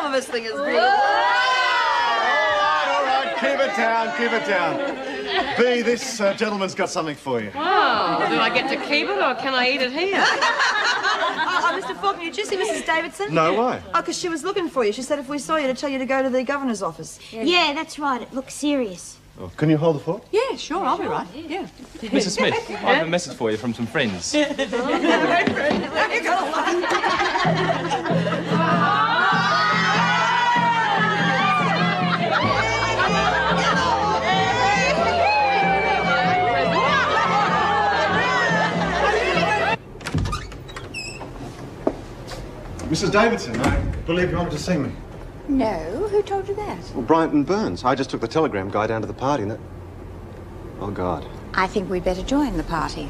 of us think it's big. All right, keep it down, keep it down. B, this gentleman's got something for you. Oh, do I get to keep it or can I eat it here? Mr. Faulkner, did you see Mrs. Davidson? No, why? Oh, because she was looking for you. She said if we saw you to tell you to go to the governor's office. Yeah, that's right. It looks serious. Oh, can you hold the fort? Yeah, sure, I'll be right. Yeah. Mrs. Smith, I have a message for you from some friends. Mrs. Davidson, I believe you wanted to see me. No, who told you that? Well, Bryant Burns. I just took the telegram guy down to the party and that... Oh, God. I think we'd better join the party.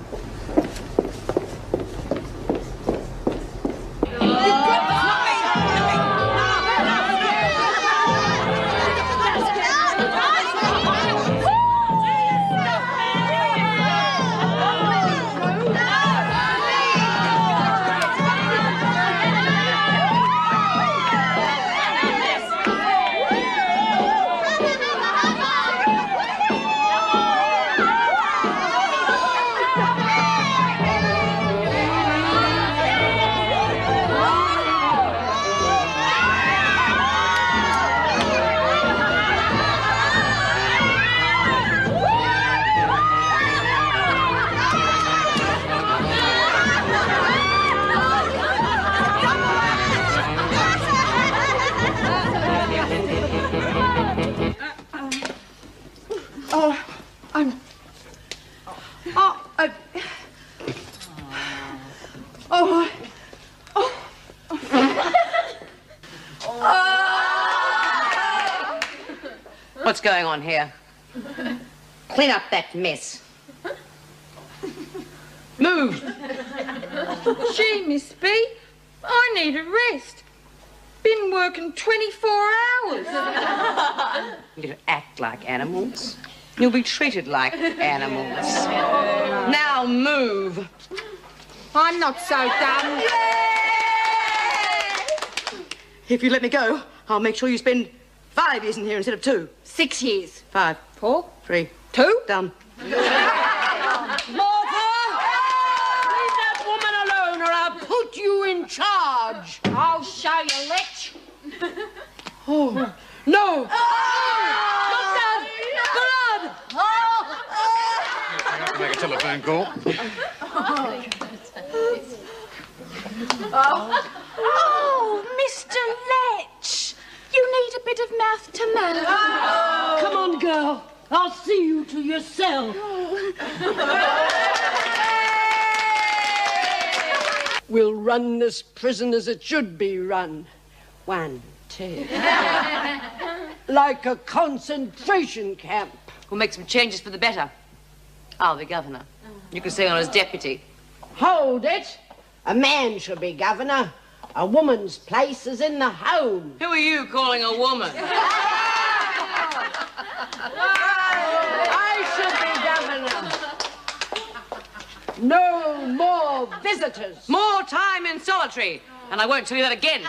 What's going on here? Clean up that mess. Move. Gee, Miss B, I need a rest. Been working 24 hours. You act like animals. You'll be treated like animals. Now move. I'm not so dumb. If you let me go, I'll make sure you spend 5 years in here instead of 2. 6 years. 5. 4. 3. 2. Done. Martha! Leave that woman alone or I'll put you in charge. I'll show you, Lech. Oh, no. Look, Dad! Blood! Make a telephone call. Oh, Mr. Lech! You need a bit of mouth to mouth. Come on, girl. I'll see you to your cell. We'll run this prison as it should be run. 1, 2. Like a concentration camp. We'll make some changes for the better. I'll be governor. You can stay on as deputy. Hold it. A man should be governor. A woman's place is in the home. Who are you calling a woman? I should be governor. No more visitors. More time in solitary. And I won't tell you that again.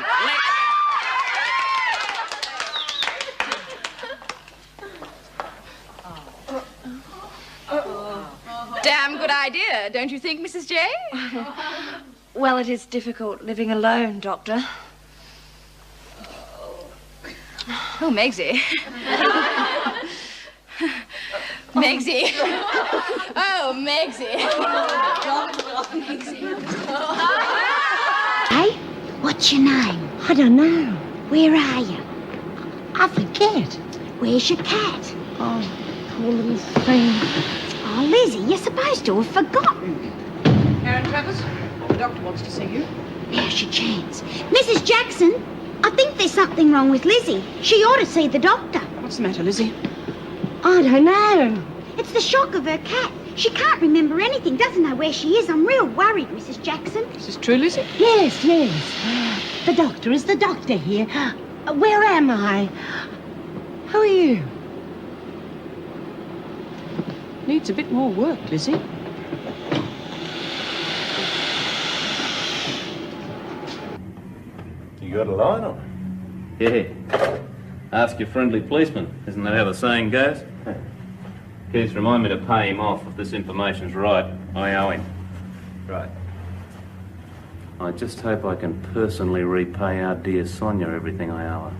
Damn good idea, don't you think, Mrs. J? Well, it is difficult living alone, Doctor. Oh, Megsie. Megsie. Oh, Megsie. Hey, what's your name? I don't know. Where are you? I forget. Where's your cat? Oh, poor little thing. Oh, Lizzie, you're supposed to have forgotten. Aaron Travers, the doctor wants to see you. Now's your chance. Mrs. Jackson, I think there's something wrong with Lizzie. She ought to see the doctor. What's the matter, Lizzie? I don't know. It's the shock of her cat. She can't remember anything, doesn't know where she is. I'm real worried, Mrs. Jackson. Is this true, Lizzie? Yes, yes. The doctor is the doctor here. Where am I? Who are you? Needs a bit more work, Lizzie. You got a line on her? Yeah. Ask your friendly policeman. Isn't that how the saying goes? Keith, remind me to pay him off if this information's right. I owe him. Right. I just hope I can personally repay our dear Sonia everything I owe her.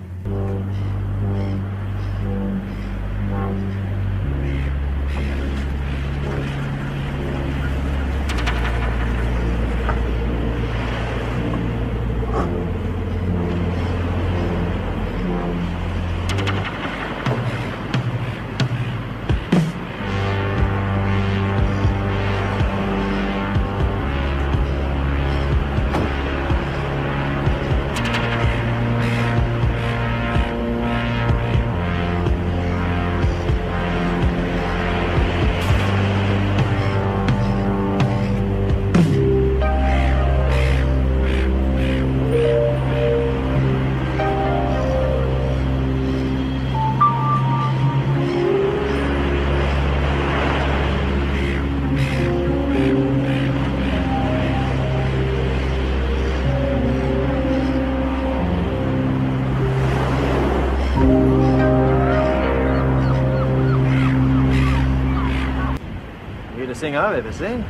Thing I've ever seen.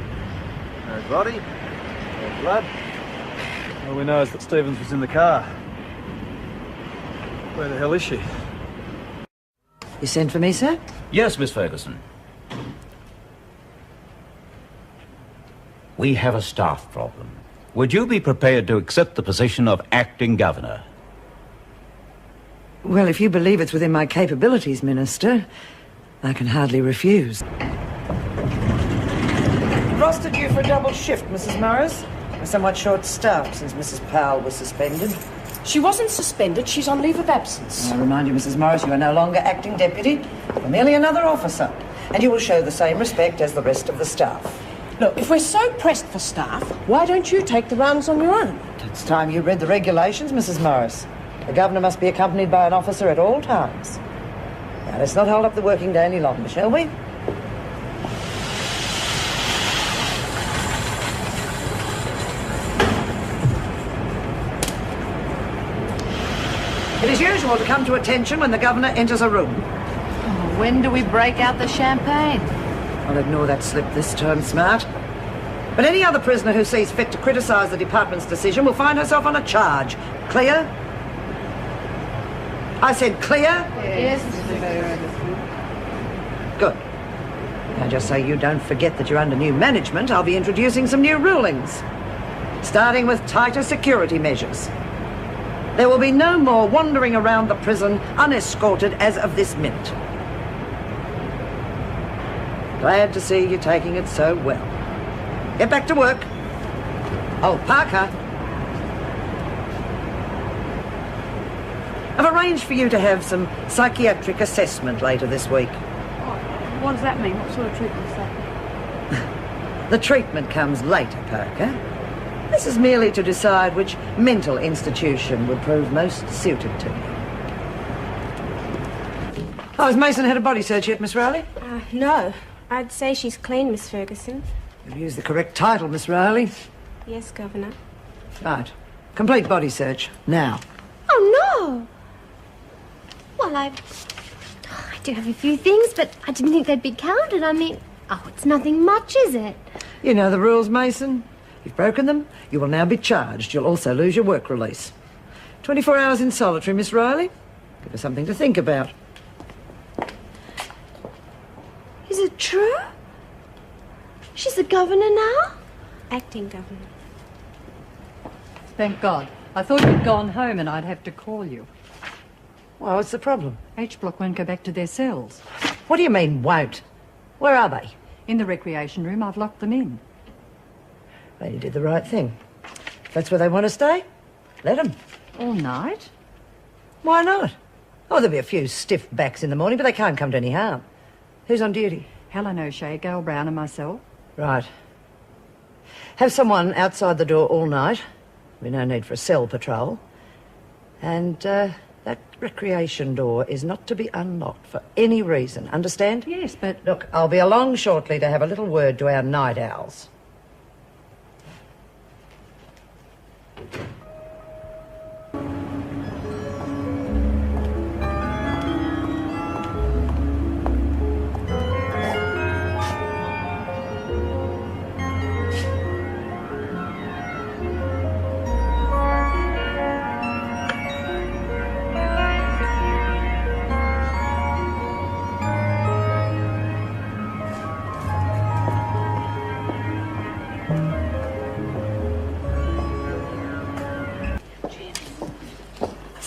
No body, no blood. All we know is that Stevens was in the car. Where the hell is she? You sent for me, sir? Yes, Miss Ferguson. We have a staff problem. Would you be prepared to accept the position of acting governor? Well, if you believe it's within my capabilities, Minister, I can hardly refuse. Rostered you for a double shift, Mrs. Morris. We're somewhat short-staffed since Mrs. Powell was suspended. She wasn't suspended, she's on leave of absence. I remind you, Mrs. Morris, you are no longer acting deputy. You're merely another officer. And you will show the same respect as the rest of the staff. Look, if we're so pressed for staff, why don't you take the rounds on your own? It's time you read the regulations, Mrs. Morris. The governor must be accompanied by an officer at all times. Now, let's not hold up the working day any longer, shall we? It is usual to come to attention when the governor enters a room. Oh, when do we break out the champagne? I'll ignore that slip this term, Smart. But any other prisoner who sees fit to criticise the department's decision will find herself on a charge. Clear? I said clear? Yes, Mr. Good. Now, just so you don't forget that you're under new management, I'll be introducing some new rulings. Starting with tighter security measures. There will be no more wandering around the prison unescorted as of this minute. Glad to see you taking it so well. Get back to work. Oh, Parker. I've arranged for you to have some psychiatric assessment later this week. What does that mean? What sort of treatment is that? The treatment comes later, Parker. This is merely to decide which mental institution would prove most suited to you. Oh, has Mason had a body search yet, Miss Riley? No. I'd say she's clean, Miss Ferguson. You've used the correct title, Miss Riley. Yes, Governor. Right. Complete body search. Now. Oh, no! Well, I do have a few things, but I didn't think they'd be counted. I mean, it's nothing much, is it? You know the rules, Mason. You've broken them. You will now be charged. You'll also lose your work release. 24 hours in solitary, Miss Riley. Give her something to think about. Is it true? She's the governor now? Acting governor. Thank God. I thought you'd gone home and I'd have to call you. Well, what's the problem? H Block won't go back to their cells. What do you mean, won't? Where are they? In the recreation room. I've locked them in. Well, you did the right thing. If that's where they want to stay, let them. All night? Why not? Oh, there'll be a few stiff backs in the morning, but they can't come to any harm. Who's on duty? Helen O'Shea, Gail Brown and myself. Right. Have someone outside the door all night. There'll be no need for a cell patrol. And, that recreation door is not to be unlocked for any reason. Understand? Yes, but... Look, I'll be along shortly to have a little word to our night owls.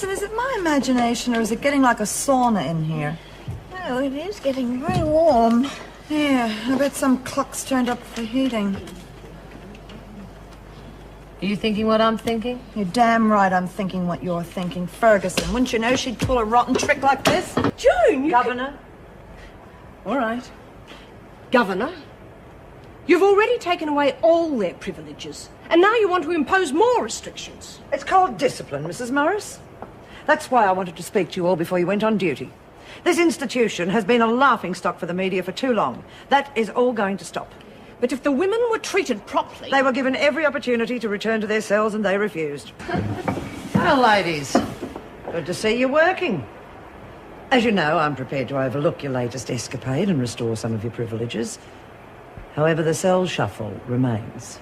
Ferguson, is it my imagination or is it getting like a sauna in here? Oh, it is getting very warm. Yeah, I bet some clock's turned up for heating. Are you thinking what I'm thinking? You're damn right I'm thinking what you're thinking. Ferguson, wouldn't you know she'd pull a rotten trick like this? June, Governor. All right. Governor, you've already taken away all their privileges, and now you want to impose more restrictions. It's called discipline, Mrs. Morris. That's why I wanted to speak to you all before you went on duty. This institution has been a laughingstock for the media for too long. That is all going to stop. But if the women were treated properly... They were given every opportunity to return to their cells and they refused. Well, ladies, good to see you working. As you know, I'm prepared to overlook your latest escapade and restore some of your privileges. However, the cell shuffle remains.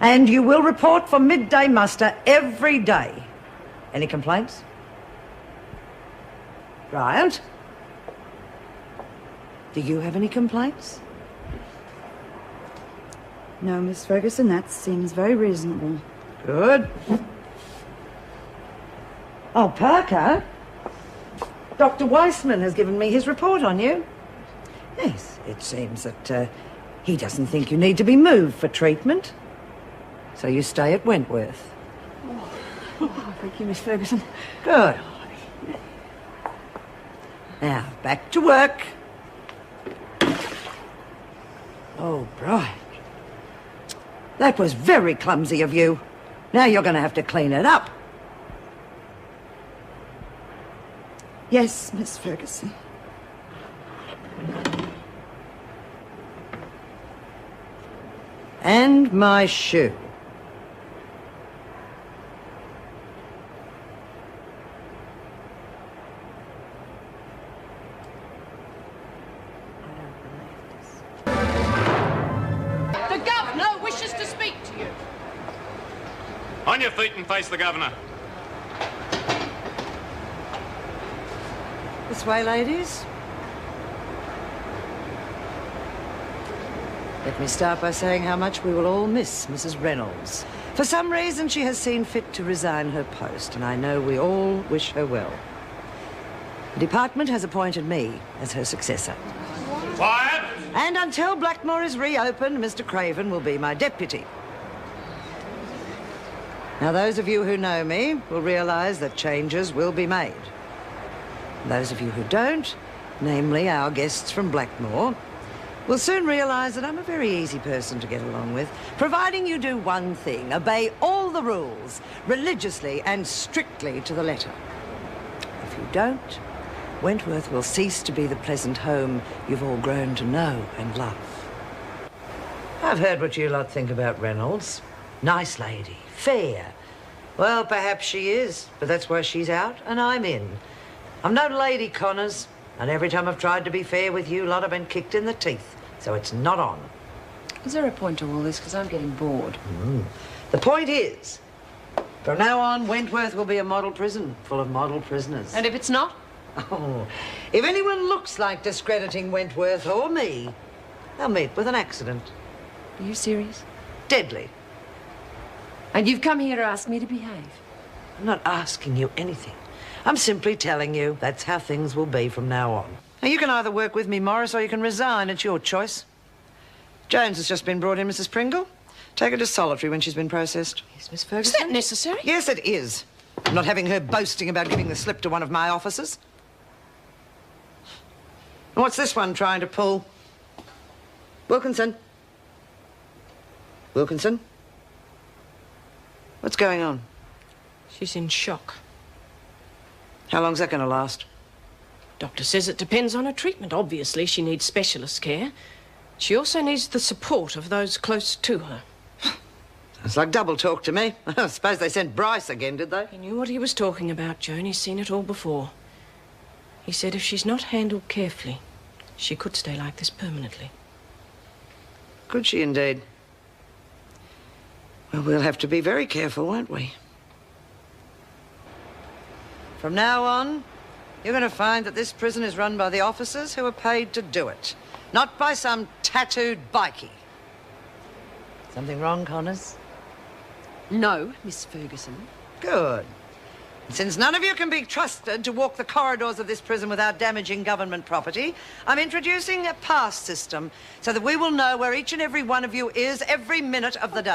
And you will report for midday muster every day. Any complaints? Bryant? Do you have any complaints? No, Miss Ferguson, that seems very reasonable. Good. Oh, Parker. Dr. Weissman has given me his report on you. Yes, it seems that he doesn't think you need to be moved for treatment. So you stay at Wentworth. Oh, thank you, Miss Ferguson. Good. Now, back to work. Oh, Brian. That was very clumsy of you. Now you're going to have to clean it up. Yes, Miss Ferguson. And my shoe. The governor wishes to speak to you. On your feet and face the governor. This way, ladies. Let me start by saying how much we will all miss Mrs. Reynolds. For some reason, she has seen fit to resign her post, and I know we all wish her well. The department has appointed me as her successor. Quiet! And until Blackmore is reopened, Mr. Craven will be my deputy. Now, those of you who know me will realise that changes will be made. Those of you who don't, namely our guests from Blackmore, will soon realise that I'm a very easy person to get along with, providing you do one thing: obey all the rules, religiously and strictly to the letter. If you don't, Wentworth will cease to be the pleasant home you've all grown to know and love. I've heard what you lot think about Reynolds. Nice lady, fair. Well, perhaps she is, but that's why she's out and I'm in. I'm no Lady Connors, and every time I've tried to be fair with you lot, I've been kicked in the teeth, so it's not on. Is there a point to all this? Because I'm getting bored. The point is, from now on, Wentworth will be a model prison full of model prisoners. And if it's not? Oh, if anyone looks like discrediting Wentworth or me, they'll meet with an accident. Are you serious? Deadly. And you've come here to ask me to behave? I'm not asking you anything. I'm simply telling you that's how things will be from now on. Now, you can either work with me, Morris, or you can resign. It's your choice. Jones has just been brought in, Mrs. Pringle. Take her to solitary when she's been processed. Yes, Miss Ferguson. Is that necessary? Yes, it is. I'm not having her boasting about giving the slip to one of my officers. And what's this one trying to pull? Wilkinson? Wilkinson? What's going on? She's in shock. How long's that going to last? Doctor says it depends on her treatment. Obviously, she needs specialist care. She also needs the support of those close to her. It's like double talk to me. I suppose they sent Bryce again, did they? He knew what he was talking about, Joan. He's seen it all before. He said if she's not handled carefully, she could stay like this permanently. Could she indeed? Well, we'll have to be very careful, won't we? From now on, you're going to find that this prison is run by the officers who are paid to do it, not by some tattooed bikie. Something wrong, Connors? No, Miss Ferguson. Good. Since none of you can be trusted to walk the corridors of this prison without damaging government property, I'm introducing a pass system so that we will know where each and every one of you is every minute of the day.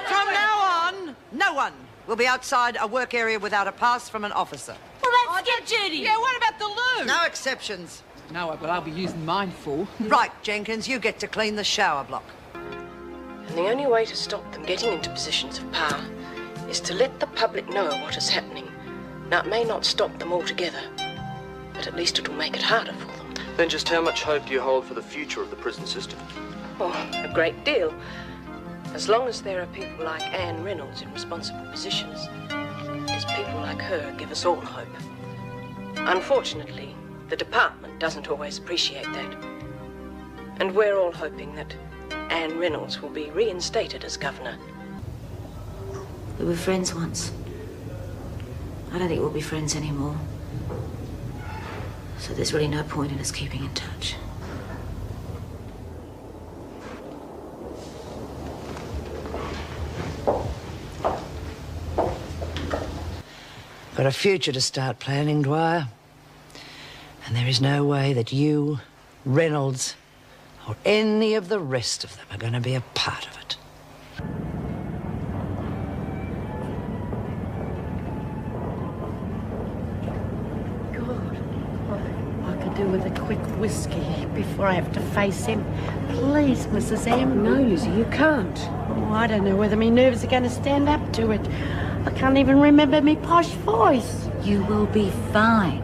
From now on, no one will be outside a work area without a pass from an officer. Well, that's good, Judy. Yeah, what about the loo? No exceptions. No, but I'll be using mine full. Right, Jenkins, you get to clean the shower block. And the only way to stop them getting into positions of power is to let the public know what is happening. Now, it may not stop them altogether, but at least it'll make it harder for them. Then just how much hope do you hold for the future of the prison system? Oh, a great deal. As long as there are people like Anne Reynolds in responsible positions, as people like her give us all hope. Unfortunately, the department doesn't always appreciate that. And we're all hoping that Anne Reynolds will be reinstated as governor. We were friends once. I don't think we'll be friends anymore. So there's really no point in us keeping in touch. Got a future to start planning, Dwyer. And there is no way that you, Reynolds, or any of the rest of them are going to be a part of it. I could do with a quick whiskey before I have to face him. Please, Mrs. M. No, Lizzie, you can't. Oh, I don't know whether my nerves are going to stand up to it. I can't even remember me posh voice. You will be fine.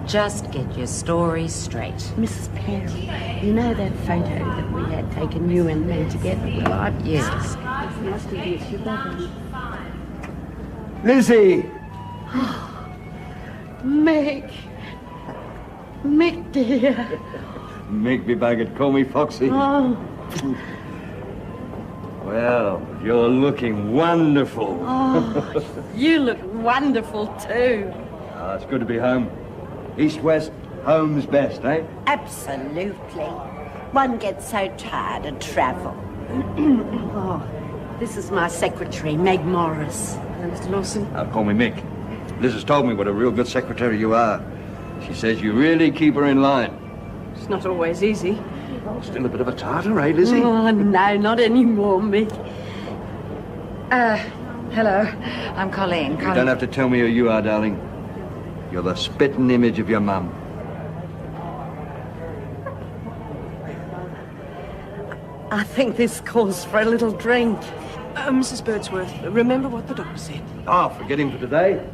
Just get your story straight. Mrs. Perry, you know that photo that we had taken you and me together? Well, Yes. It must have been your brother. Lizzie! Mick. Mick, dear. Mick be bagged, call me Foxy. Oh. Well, you're looking wonderful. Oh, you look wonderful too. Ah, it's good to be home. East-west, home's best, eh? Absolutely. One gets so tired of travel. Oh, this is my secretary, Meg Morris. Mr. Lawson. Call me Mick. Liz has told me what a real good secretary you are. She says you really keep her in line. It's not always easy. Still a bit of a tartar, eh, Lizzie? Oh, no, not anymore, Mick. Hello. I'm Colleen. You don't have to tell me who you are, darling. You're the spitting image of your mum. I think this calls for a little drink. Mrs. Birdsworth, remember what the doctor said. Oh, forget him for today.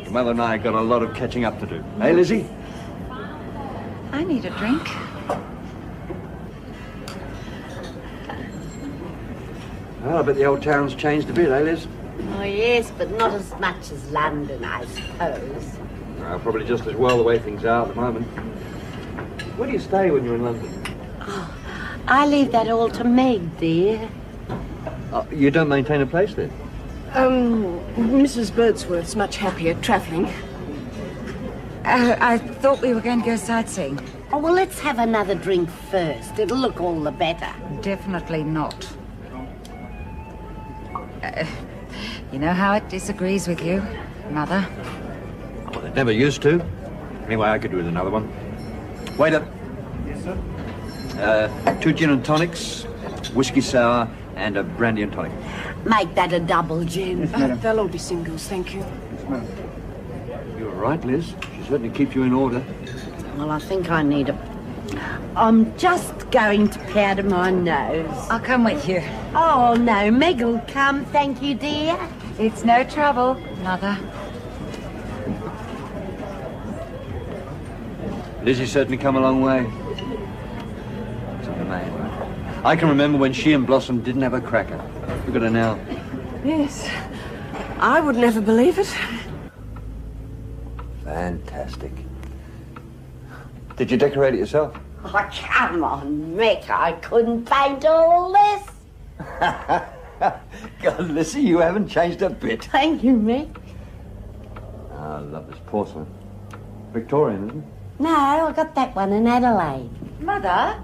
Your mother and I have got a lot of catching up to do. Eh, Lizzie? I need a drink. Well, I bet the old town's changed a bit, eh, Liz? Oh, yes, but not as much as London, I suppose. Well, probably just as well the way things are at the moment. Where do you stay when you're in London? Oh, I leave that all to Meg, dear. Oh, you don't maintain a place then? Mrs. Birdsworth's much happier travelling. I thought we were going to go sightseeing. Oh, well, let's have another drink first. It'll look all the better. Definitely not. You know how it disagrees with you, Mother? Well, it never used to. Anyway, I could do with another one. Waiter. Yes, sir? 2 gin and tonics, whiskey sour, and a brandy and tonic. Make that a double gin. They'll all be singles, thank you. Yes, ma'am. You're right, Liz. She certainly keeps you in order. Well, I think I need a... I'm just going to powder my nose. I'll come with you. Oh, no, Meg will come, thank you, dear. It's no trouble, Mother. Lizzie's certainly come a long way. Such a man. I can remember when she and Blossom didn't have a cracker. Look at her now. Yes. I would never believe it. Fantastic. Did you decorate it yourself? Oh, come on, Mick. I couldn't paint all this. God, Lizzie, you haven't changed a bit. Thank you, Mick. Oh, I love this porcelain. Victorian, isn't it? No, I got that one in Adelaide. Mother?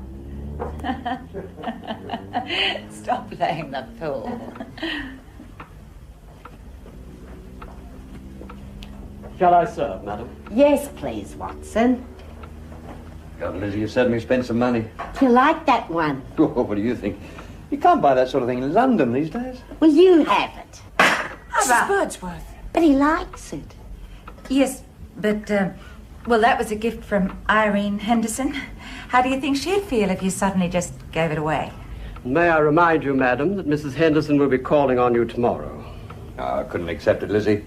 Stop playing the fool. Shall I serve, madam? Yes, please, Watson. God, Lizzie, you certainly spent some money. You like that one? Oh, what do you think? You can't buy that sort of thing in London these days. Well, you have it. Mrs. Birdsworth. But he likes it. Yes, but, well, that was a gift from Irene Henderson. How do you think she'd feel if you suddenly just gave it away? May I remind you, madam, that Mrs. Henderson will be calling on you tomorrow. Oh, I couldn't accept it, Lizzie.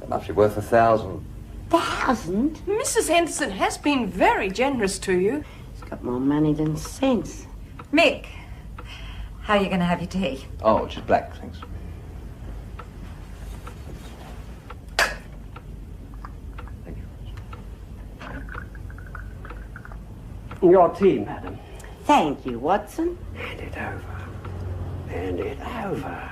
It must be worth 1,000. 1,000? Mrs. Henderson has been very generous to you. He's got more money than sense. Mick, how are you going to have your tea? Oh, just black, thanks. Your tea, madam. Thank you, Watson. Hand it over. Hand it over.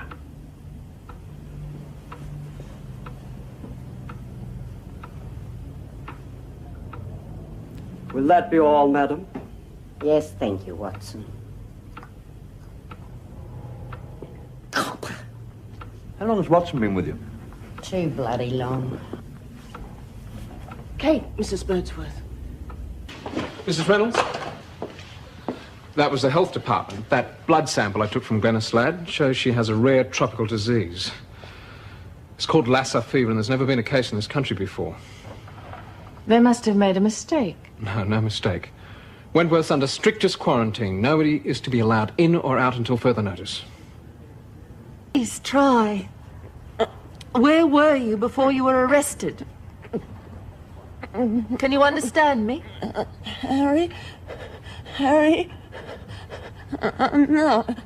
Will that be all, madam? Yes, thank you, Watson. How long has Watson been with you? Too bloody long. Kate, Mrs. Birdsworth. Mrs. Reynolds? That was the health department. That blood sample I took from Glenys Ladd shows she has a rare tropical disease. It's called Lassa fever, and there's never been a case in this country before. They must have made a mistake. No mistake. Wentworth's under strictest quarantine. Nobody is to be allowed in or out until further notice. Please try. Where were you before you were arrested? Can you understand me? Harry? I'm not.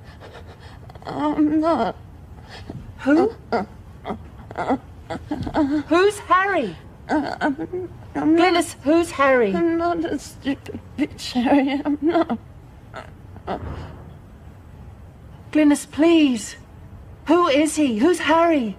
Who? Who's Harry? Glenys, who's Harry? I'm not a stupid bitch, Harry. I'm not. Glenys, please. Who is he? Who's Harry?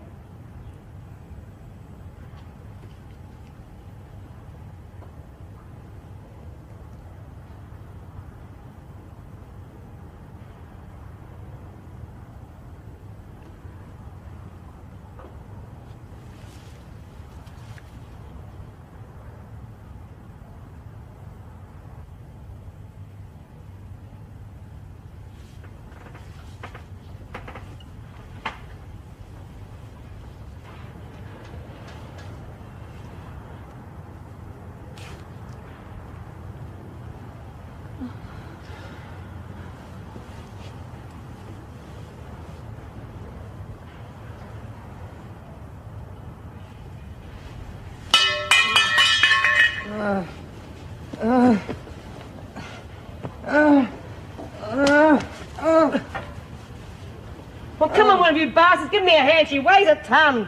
Well, come on, one of you bastards, give me a hand. She weighs a ton.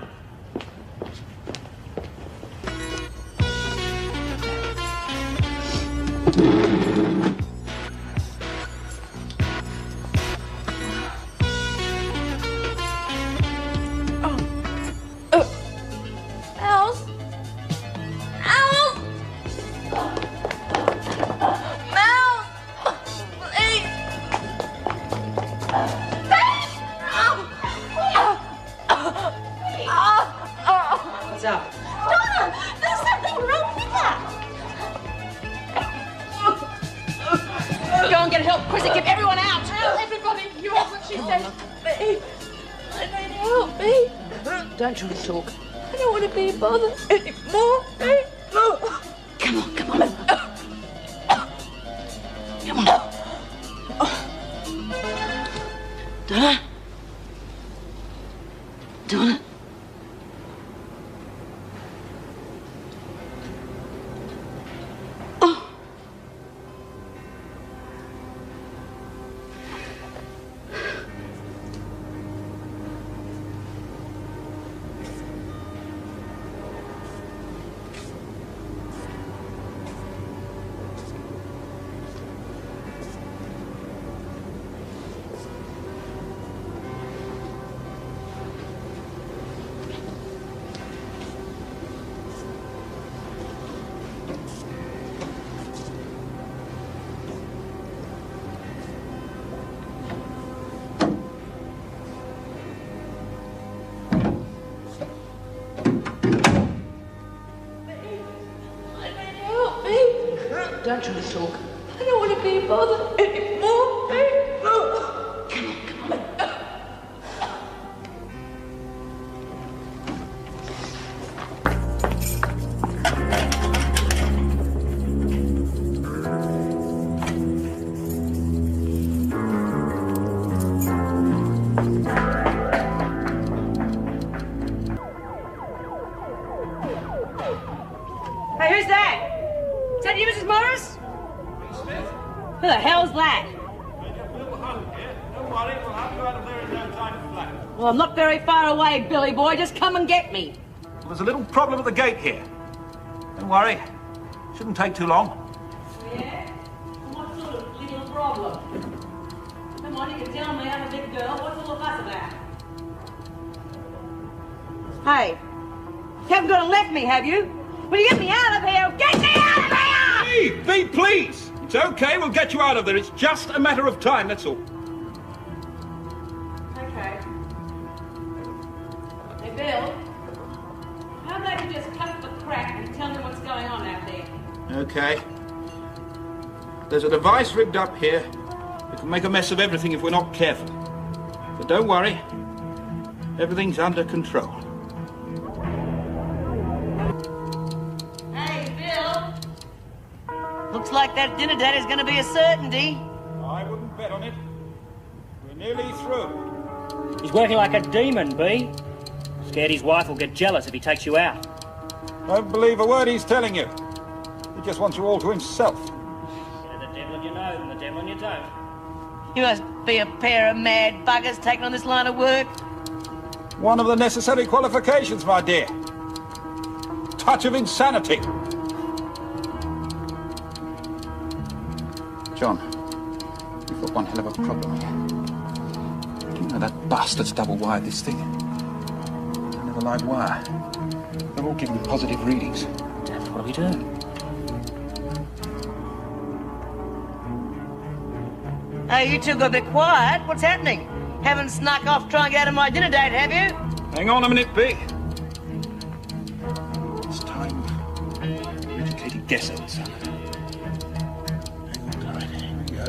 Owls? Owls? Mouse? Please. What's up? Donna, there's something wrong with her. Go and get help, Chrissy. Get everyone out. Everybody, you heard what she said. Me. I need help, me. Don't try to talk. I don't want to be bothered anymore. Come on, come on. Come on. Donna? Donna? Don't try to talk. I don't want to be bothered anymore. Come on. Hey, who's that? Is that you, Mrs. Morris? Who the hell's that? Well, I'm not very far away, Billy boy. Just come and get me. Well, there's a little problem at the gate here. Don't worry. Shouldn't take too long. Yeah? What sort of little problem? Come on, you can tell me I'm a big girl. What's all the fuss about? Hey, you haven't gone and left me, have you? Will you get me out of here? Get me out of here! Be please. It's okay. We'll get you out of there. It's just a matter of time, that's all. Okay. Hey, Bill, how about you just cut the crap and tell me what's going on out there? Okay. There's a device rigged up here. It can make a mess of everything if we're not careful. But don't worry. Everything's under control. Hey, Bill. Looks like that dinner date is going to be a certainty. I wouldn't bet on it. We're nearly through. He's working like a demon, B. Scared his wife will get jealous if he takes you out. Don't believe a word he's telling you. He just wants you all to himself. Better the devil you know than the devil you don't. You must be a pair of mad buggers taking on this line of work. One of the necessary qualifications, my dear. Touch of insanity. John, you've got one hell of a problem here. You know that bastard's double-wired this thing? Another live wire. They're all giving positive readings. Damn, what do we do? Hey, you two got a bit quiet. What's happening? Haven't snuck off trying to get out of my dinner date, have you? Hang on a minute, B. It's time for educated guess at it, son. Hang on, all right, here we go.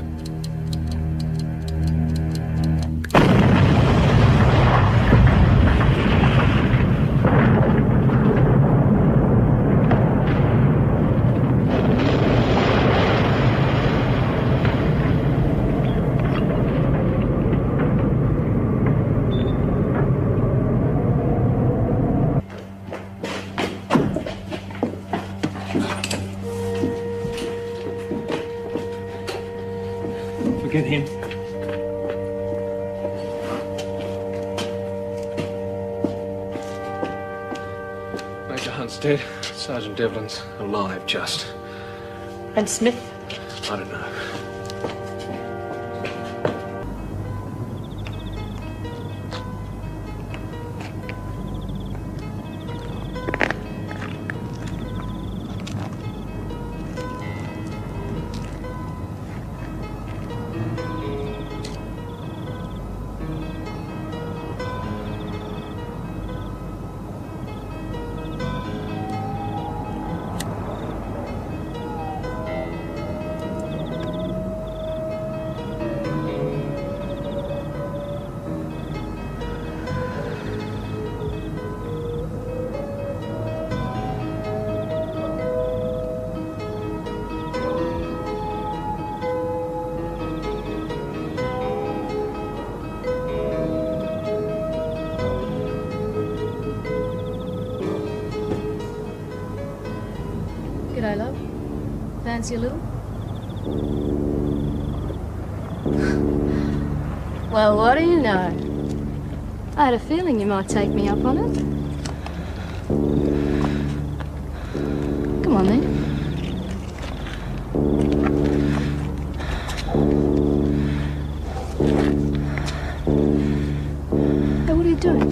Forget him. Major Hunt's dead. Sergeant Devlin's alive, just. And Smith? I don't know. G'day, love. Fancy a little? Well, what do you know? I had a feeling you might take me up on it. Come on, then. Hey, what are you doing?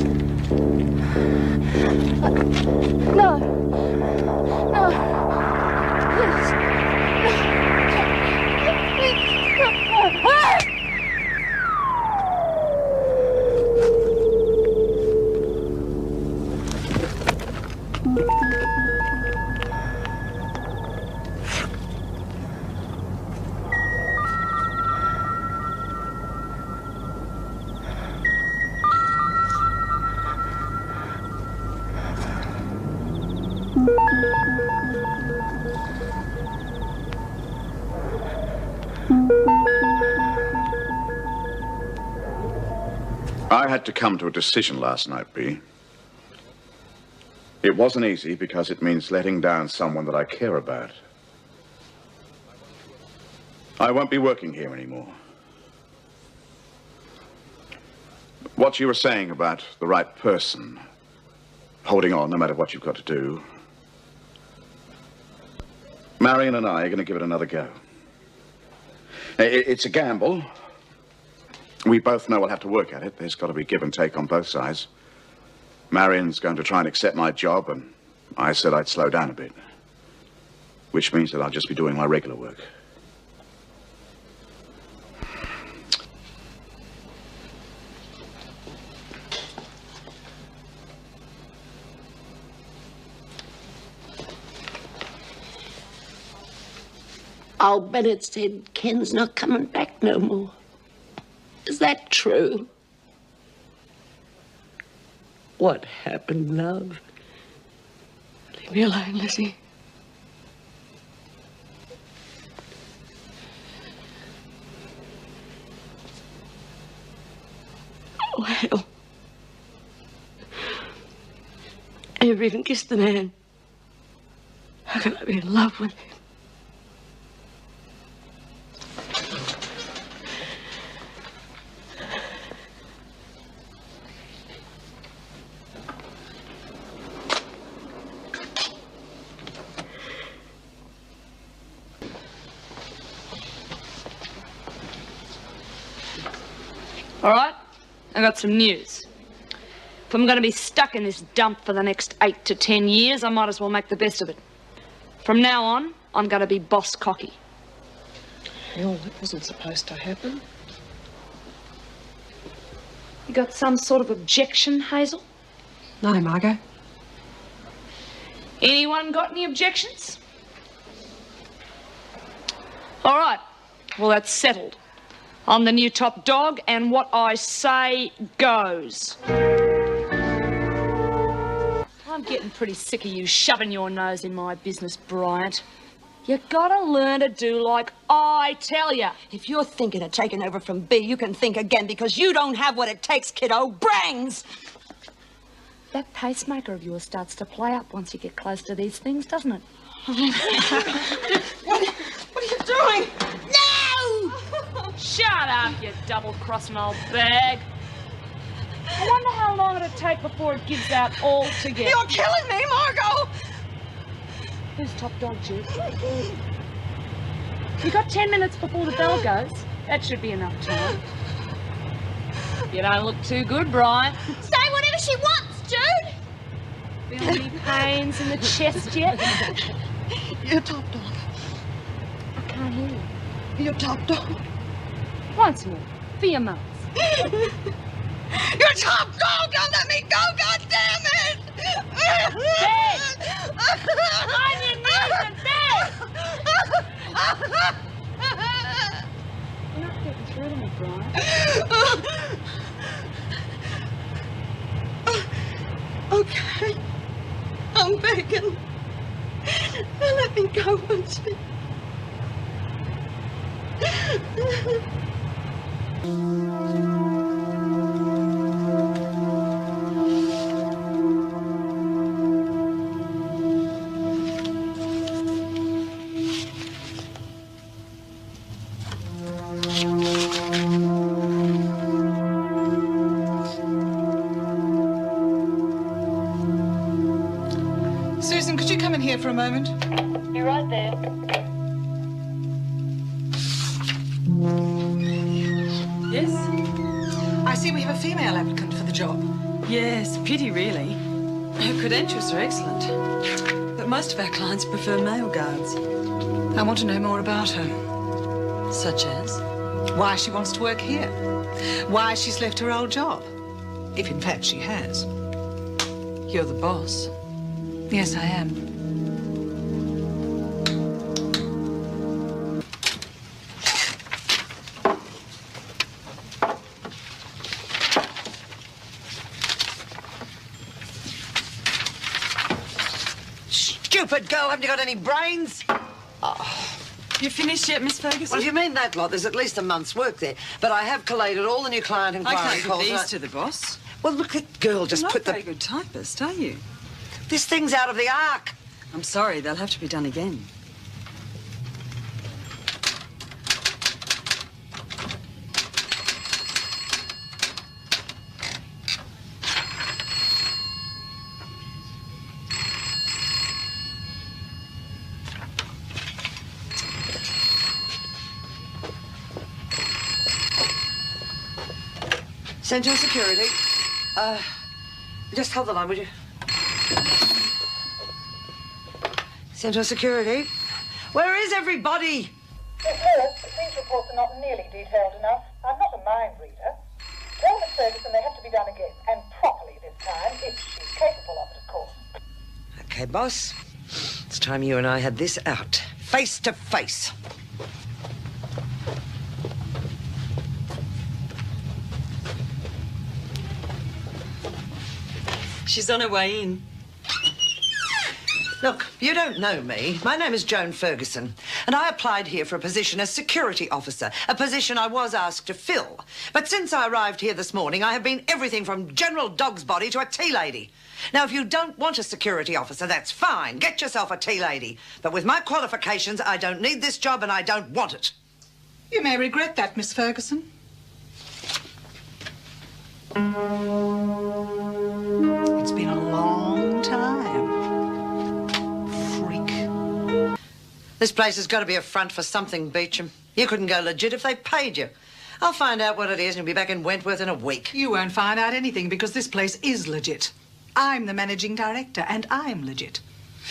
No. No. I had to come to a decision last night, Bea. It wasn't easy because it means letting down someone that I care about. I won't be working here anymore. What you were saying about the right person, holding on no matter what you've got to do, Marion and I are going to give it another go. It's a gamble. We both know we'll have to work at it. There's got to be give and take on both sides. Marion's going to try and accept my job, and I said I'd slow down a bit. Which means that I'll just be doing my regular work. Old Bennett said Ken's not coming back no more. Is that true? What happened, love? Leave me alone, Lizzie. Oh, hell. I never even kissed the man. How can I be in love with him? All right, I got some news. If I'm going to be stuck in this dump for the next 8 to 10 years, I might as well make the best of it. From now on, I'm going to be boss cocky. Well, that wasn't supposed to happen. You got some sort of objection, Hazel? No, Margot. Anyone got any objections? All right, well, that's settled. I'm the new top dog, and what I say goes. I'm getting pretty sick of you shoving your nose in my business, Bryant. You gotta learn to do like I tell you. If you're thinking of taking over from Bea, you can think again, because you don't have what it takes, kiddo. Brains! That pacemaker of yours starts to play up once you get close to these things, doesn't it? What are you doing? No! Shut up, you double-crossing old bag. I wonder how long it'll take before it gives out altogether. You're killing me, Margot! Who's top dog, Jude? You got 10 minutes before the bell goes. That should be enough time. You don't look too good, Brian. Say whatever she wants, Jude! Feel any pains in the chest yet? You're top dog. I can't hear you. You're top dog. Once more, for your mouth. You're top dog! Don't let me go, goddammit! Bed! On your knees and bed! You're not getting through to me, Brian. Okay. I'm begging. Let me go, won't you? Susan, could you come in here for a moment? You're right there. Yes? I see we have a female applicant for the job. Yes, pity really. Her credentials are excellent. But most of our clients prefer male guards. I want to know more about her. Such as? Why she wants to work here. Why she's left her old job. If in fact she has. You're the boss. Yes, I am. stupid girl. Haven't you got any brains? You finished yet, Miss Ferguson? Well, if you mean that lot, there's at least a month's work there. But I have collated all the new client I inquiry can't calls. give and these to the boss. Well, look, that girl just You're put not the... a very good typist, are you? This thing's out of the arc. I'm sorry, they'll have to be done again. Central Security. Just hold the line, would you? Central Security. Where is everybody? Miss Lewis, these reports are not nearly detailed enough. I'm not a mind reader. Tell Miss Ferguson they have to be done again, and properly this time, if she's capable of it, of course. Okay, boss. It's time you and I had this out. Face to face. She's on her way in. Look, you don't know me. My name is Joan Ferguson, and I applied here for a position as security officer, a position I was asked to fill. But since I arrived here this morning, I have been everything from General Dog's Body to a tea lady. Now, if you don't want a security officer, that's fine. Get yourself a tea lady. But with my qualifications, I don't need this job and I don't want it. You may regret that, Miss Ferguson. It's been a long time. Freak. This place has got to be a front for something, Beecham. You couldn't go legit if they paid you. I'll find out what it is and you'll be back in Wentworth in a week. You won't find out anything because this place is legit. I'm the managing director and I'm legit.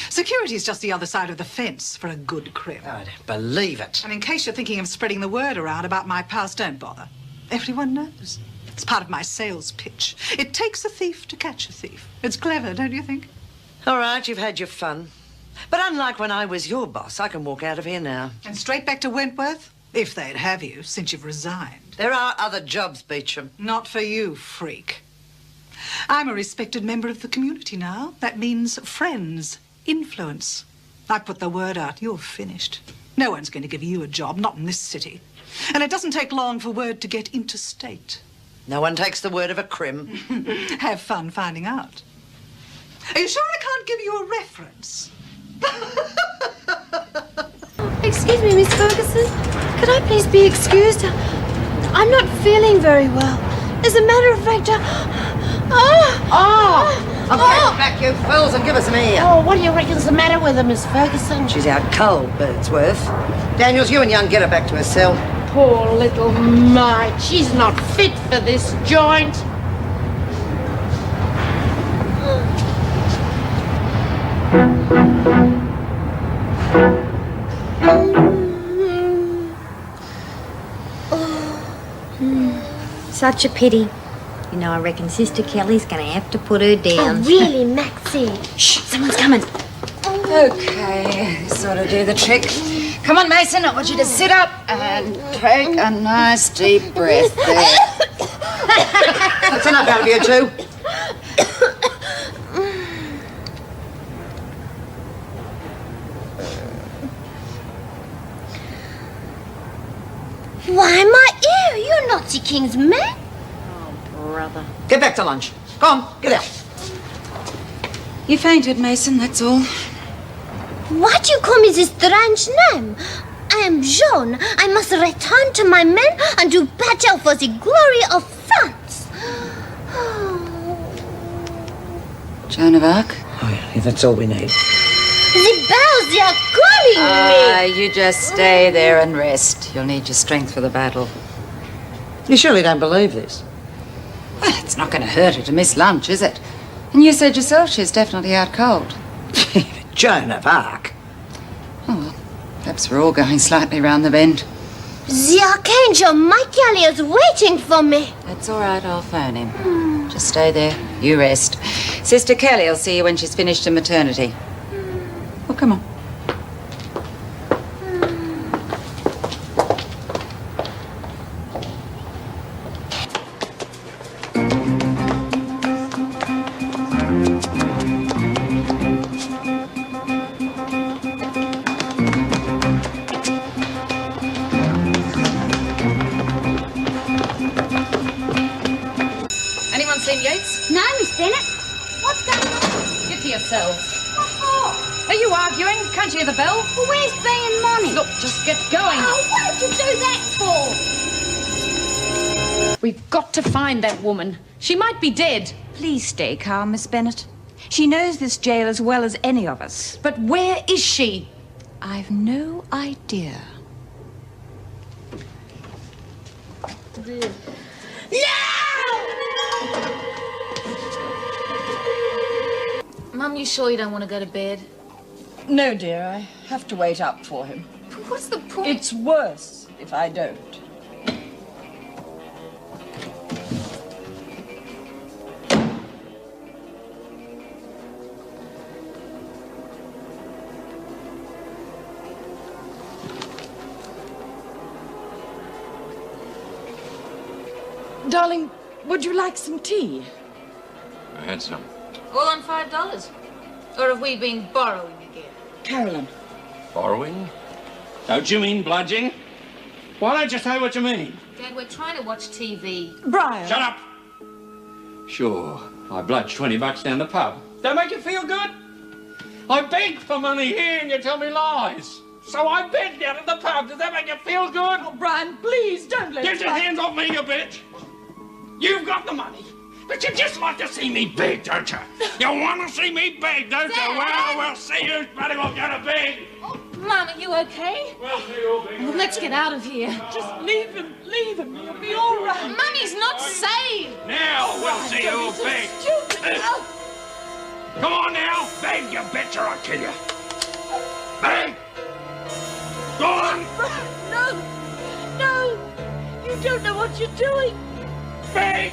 Security is just the other side of the fence for a good crim. I don't believe it. And in case you're thinking of spreading the word around about my past, don't bother. Everyone knows. It's part of my sales pitch. It takes a thief to catch a thief. It's clever, don't you think? All right, you've had your fun. But unlike when I was your boss, I can walk out of here now. And straight back to Wentworth? If they'd have you, since you've resigned. There are other jobs, Beecham. Not for you, freak. I'm a respected member of the community now. That means friends, influence. I put the word out, you're finished. No one's going to give you a job, not in this city. And it doesn't take long for word to get interstate. No one takes the word of a crim. Have fun finding out. Are you sure I can't give you a reference? Excuse me, Miss Ferguson. Could I please be excused? I'm not feeling very well. As a matter of fact, Okay, back you fools and give us some air. Oh, what do you reckon's the matter with her, Miss Ferguson? She's out cold, Birdsworth. Daniels, you and Young get her back to her cell. Poor little mite. She's not fit for this joint. Such a pity. You know, I reckon Sister Kelly's gonna have to put her down. Oh, really, Maxie? Shh, someone's coming. Okay, sort of do the trick. Come on, Mason, I want you to sit up and take a nice deep breath there. That's enough out of you two. Why, my ear, you're not the king's man. Brother. Get back to lunch. Go on, get out. You fainted, Mason, that's all. Why do you call me this strange name? I am Joan. I must return to my men and do battle for the glory of France. Joan of Arc? Oh, yeah, that's all we need. The bells, they are calling me. You just stay there and rest. You'll need your strength for the battle. You surely don't believe this? Well, it's not going to hurt her to miss lunch, is it? And you said yourself she's definitely out cold. Joan of Arc. Oh, well, perhaps we're all going slightly round the bend. The Archangel Michael is waiting for me. That's all right, I'll phone him. Just stay there. You rest. Sister Kelly will see you when she's finished her maternity. Oh, come on. ring? Can't you hear the bell? Well, where's Bea and Monty? Look, just get going. Oh, what did you do that for? We've got to find that woman. She might be dead. Please stay calm, Miss Bennett. She knows this jail as well as any of us. But where is she? I've no idea. Mum, you sure you don't want to go to bed? No, dear, I have to wait up for him. What's the point? It's worse if I don't. Darling, would you like some tea? I had some. All on $5? Or have we been borrowing again? Carolyn. Borrowing? Don't you mean bludging? Why don't you say what you mean? Dad, we're trying to watch TV. Brian. Shut up! Sure, I bludged $20 down the pub. That make you feel good? I begged for money here and you tell me lies. So I begged down at the pub. Does that make you feel good? Oh, Brian, please don't let Get your hands off me, you bitch! You've got the money, but you just like to see me beg, don't you? You want to see me beg, don't you? Well, we'll see who's bloody well going to beg. Mum, are you okay? We'll see who'll beg. Well, let's get out of here. Just leave him, he'll be all right. Mummy's not safe. Now we'll see who'll beg. Come on now, beg, you bitch, or I'll kill you. Beg! Go on! No! You don't know what you're doing. Beg!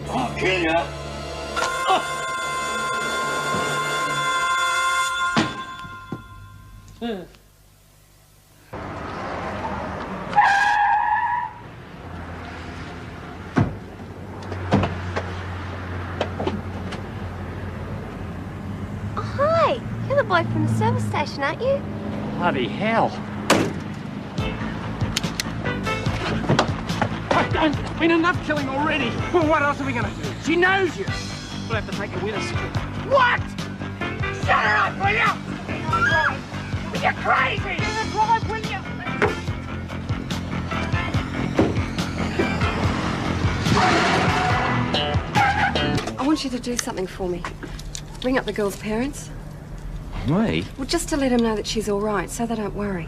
I'll kill you. Oh, hi. You're the boy from the service station, aren't you? Bloody hell. It's been enough killing already. Well, what else are we going to do? She knows you. We'll have to take her with us. What? Shut her up, will you? You're crazy. Drive, will you? I want you to do something for me. Ring up the girl's parents. Me? Well, just to let them know that she's all right, so they don't worry.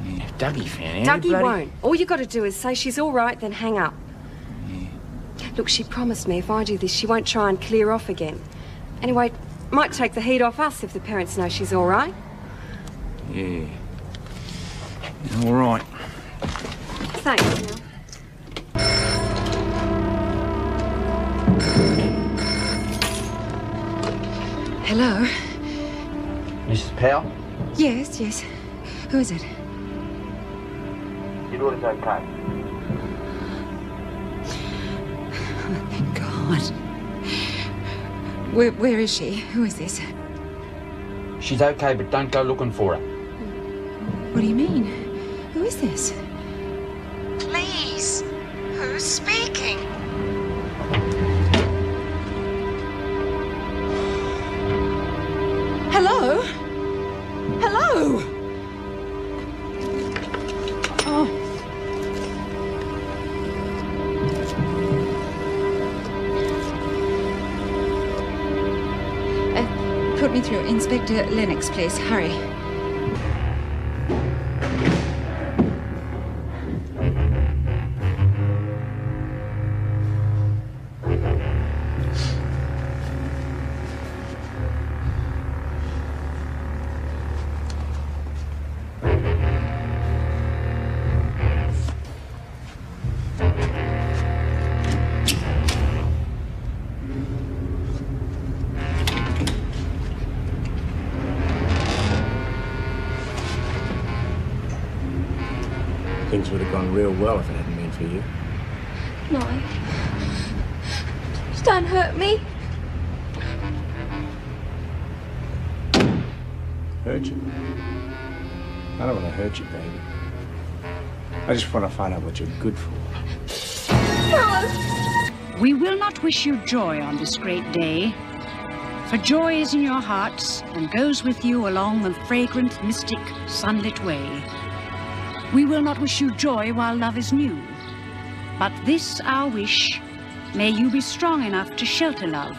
If Dougie found out. Dougie won't. All you got to do is say she's all right, then hang up. Look, she promised me if I do this, she won't try and clear off again. Anyway, might take the heat off us if the parents know she's all right. Yeah. All right. Thanks, Neil. Hello? Mrs. Powell? Yes, yes. Who is it? Your daughter's okay. Thank God. Where is she? Who is this? She's okay, but don't go looking for her. What do you mean? Who is this? Please, who's speaking? Hello? Hello? Oh. Put me through. Inspector Lennox, please. Hurry. Things would have gone real well if it hadn't been for you. No. Please don't hurt me. Hurt you? I don't want to hurt you, baby. I just want to find out what you're good for. No. We will not wish you joy on this great day, For joy is in your hearts and goes with you along the fragrant, mystic, sunlit way. We will not wish you joy while love is new, but this our wish, may you be strong enough to shelter love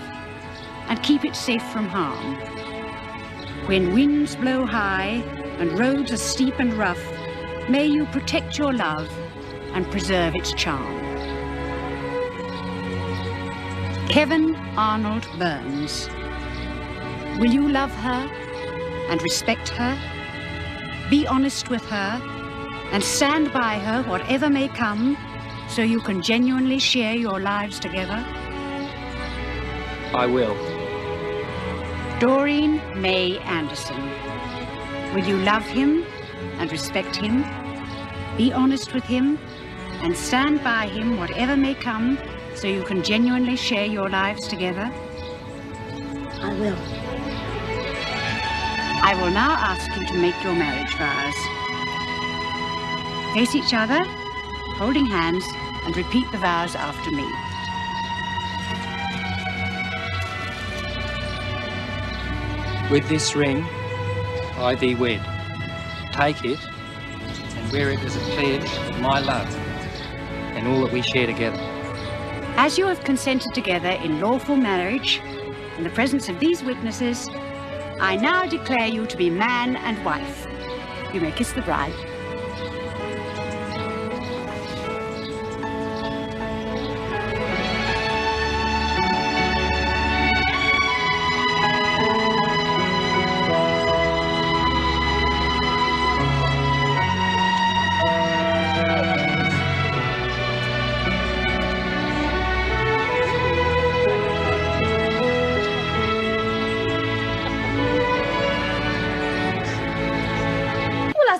and keep it safe from harm. When winds blow high and roads are steep and rough, may you protect your love and preserve its charm. Kevin Arnold Burns. Will you love her and respect her, be honest with her, and stand by her whatever may come, so you can genuinely share your lives together? I will. Doreen May Anderson. Will you love him and respect him, be honest with him, and stand by him whatever may come, so you can genuinely share your lives together? I will. I will now ask you to make your marriage vows. Face each other, holding hands, and repeat the vows after me. With this ring, I thee wed. Take it and wear it as a pledge of my love and all that we share together. As you have consented together in lawful marriage, in the presence of these witnesses, I now declare you to be man and wife. You may kiss the bride.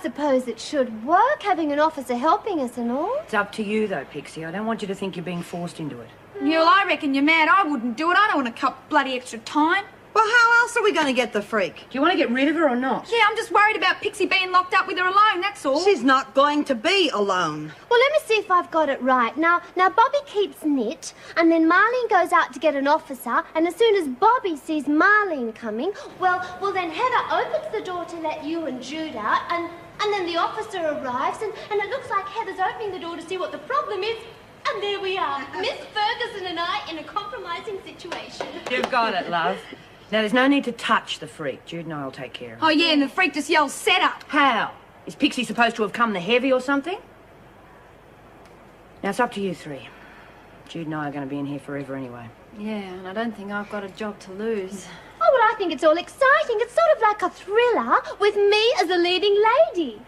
Suppose it should work, having an officer helping us and all. It's up to you, though, Pixie. I don't want you to think you're being forced into it. Yeah, well, I reckon you're mad. I wouldn't do it. I don't want to cut bloody extra time. Well, how else are we going to get the freak? Do you want to get rid of her or not? Yeah, I'm just worried about Pixie being locked up with her alone, that's all. She's not going to be alone. Well, let me see if I've got it right. Now Bobby keeps Knit, and then Marlene goes out to get an officer, and as soon as Bobby sees Marlene coming, well, then Heather opens the door to let you and Jude out, and then the officer arrives, and it looks like Heather's opening the door to see what the problem is, and there we are, Miss Ferguson and I in a compromising situation. You've got it, love. Now, there's no need to touch the freak. Jude and I will take care of it. Oh, yeah, and the freak just yells, set up. How? Is Pixie supposed to have come the heavy or something? Now, it's up to you three. Jude and I are going to be in here forever anyway. Yeah, and I don't think I've got a job to lose. Oh, well, I think it's all exciting. It's sort of like a thriller with me as a leading lady.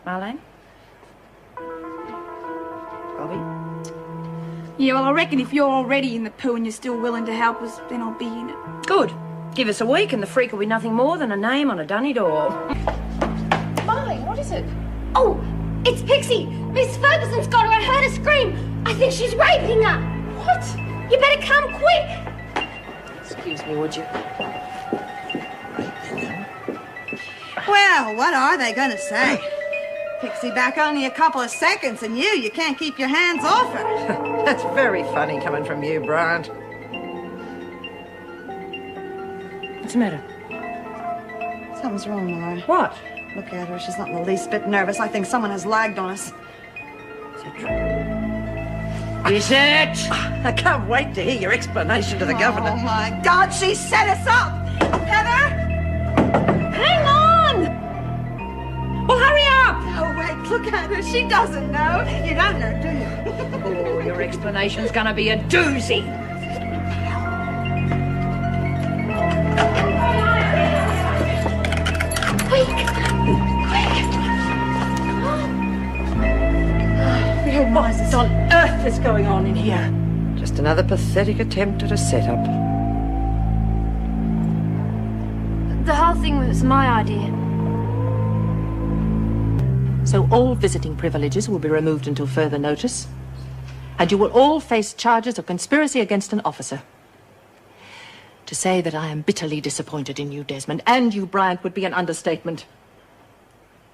Marlene? Bobby? Yeah, well, I reckon if you're already in the poo and you're still willing to help us, then I'll be in it. Good. Give us a week and the freak will be nothing more than a name on a dunny door. Marlene, what is it? Oh, it's Pixie. Miss Ferguson's got her. I heard her scream. I think she's raping her. What? You better come quick. Excuse me, would you? Well, what are they going to say? Pixie back only a couple of seconds, and you can't keep your hands off her. That's very funny coming from you, Bryant. What's the matter? Something's wrong, Laura. What? Look at her. She's not in the least bit nervous. I think someone has lagged on us. Is it? I can't wait to hear your explanation to the governor. Oh, my God, she set us up! Heather! Hang on! Well, hurry up! Oh, wait, look at her. She doesn't know. You don't know, do you? Oh, your explanation's gonna be a doozy. Quick! Quick! What on earth is going on in here? Just another pathetic attempt at a setup. The whole thing was my idea. So all visiting privileges will be removed until further notice, and you will all face charges of conspiracy against an officer. To say that I am bitterly disappointed in you, Desmond, and you, Bryant, would be an understatement.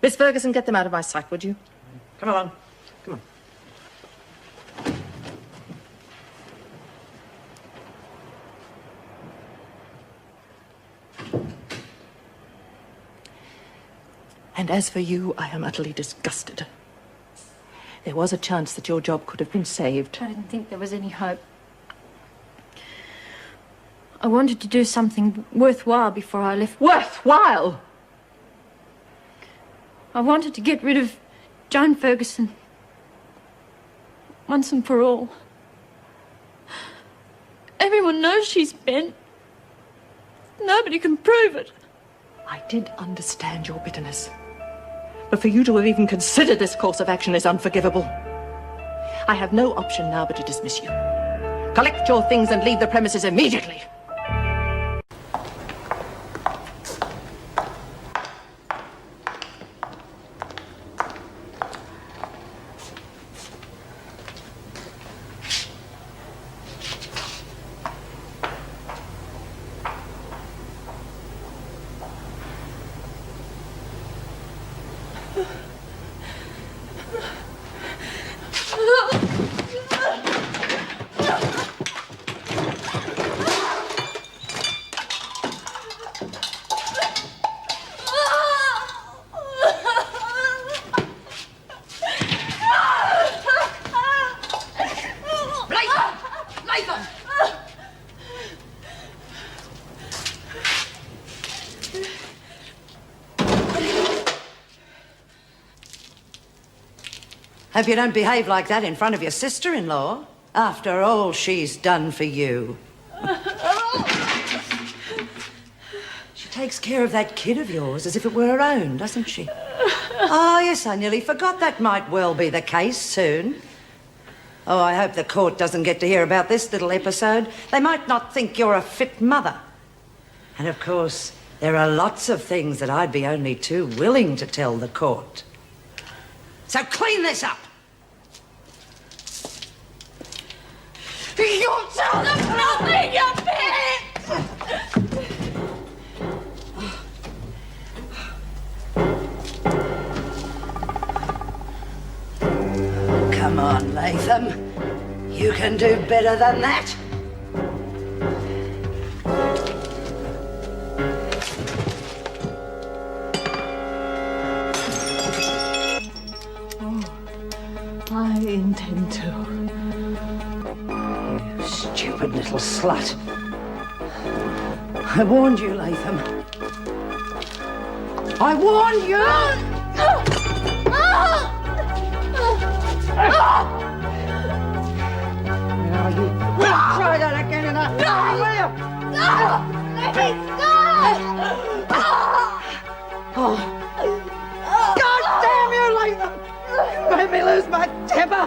Miss Ferguson, get them out of my sight, would you? Come along. Come on. And as for you, I am utterly disgusted. There was a chance that your job could have been saved. I didn't think there was any hope. I wanted to do something worthwhile before I left. Worthwhile? I wanted to get rid of Joan Ferguson once and for all. Everyone knows she's bent. Nobody can prove it. I did understand your bitterness. But for you to have even considered this course of action is unforgivable. I have no option now but to dismiss you. Collect your things and leave the premises immediately. Hope you don't behave like that in front of your sister-in-law, after all she's done for you. She takes care of that kid of yours as if it were her own, doesn't she? Oh, yes, I nearly forgot that might well be the case soon. Oh, I hope the court doesn't get to hear about this little episode. They might not think you're a fit mother. And, of course, there are lots of things that I'd be only too willing to tell the court. So clean this up! You tell them nothing, you bitch! Come on, Latham. You can do better than that. I intend to. You stupid little slut. I warned you, Latham. I warned you! Now you will try that again and I will! Let me go! Oh. God damn you, Latham! You made me lose my temper!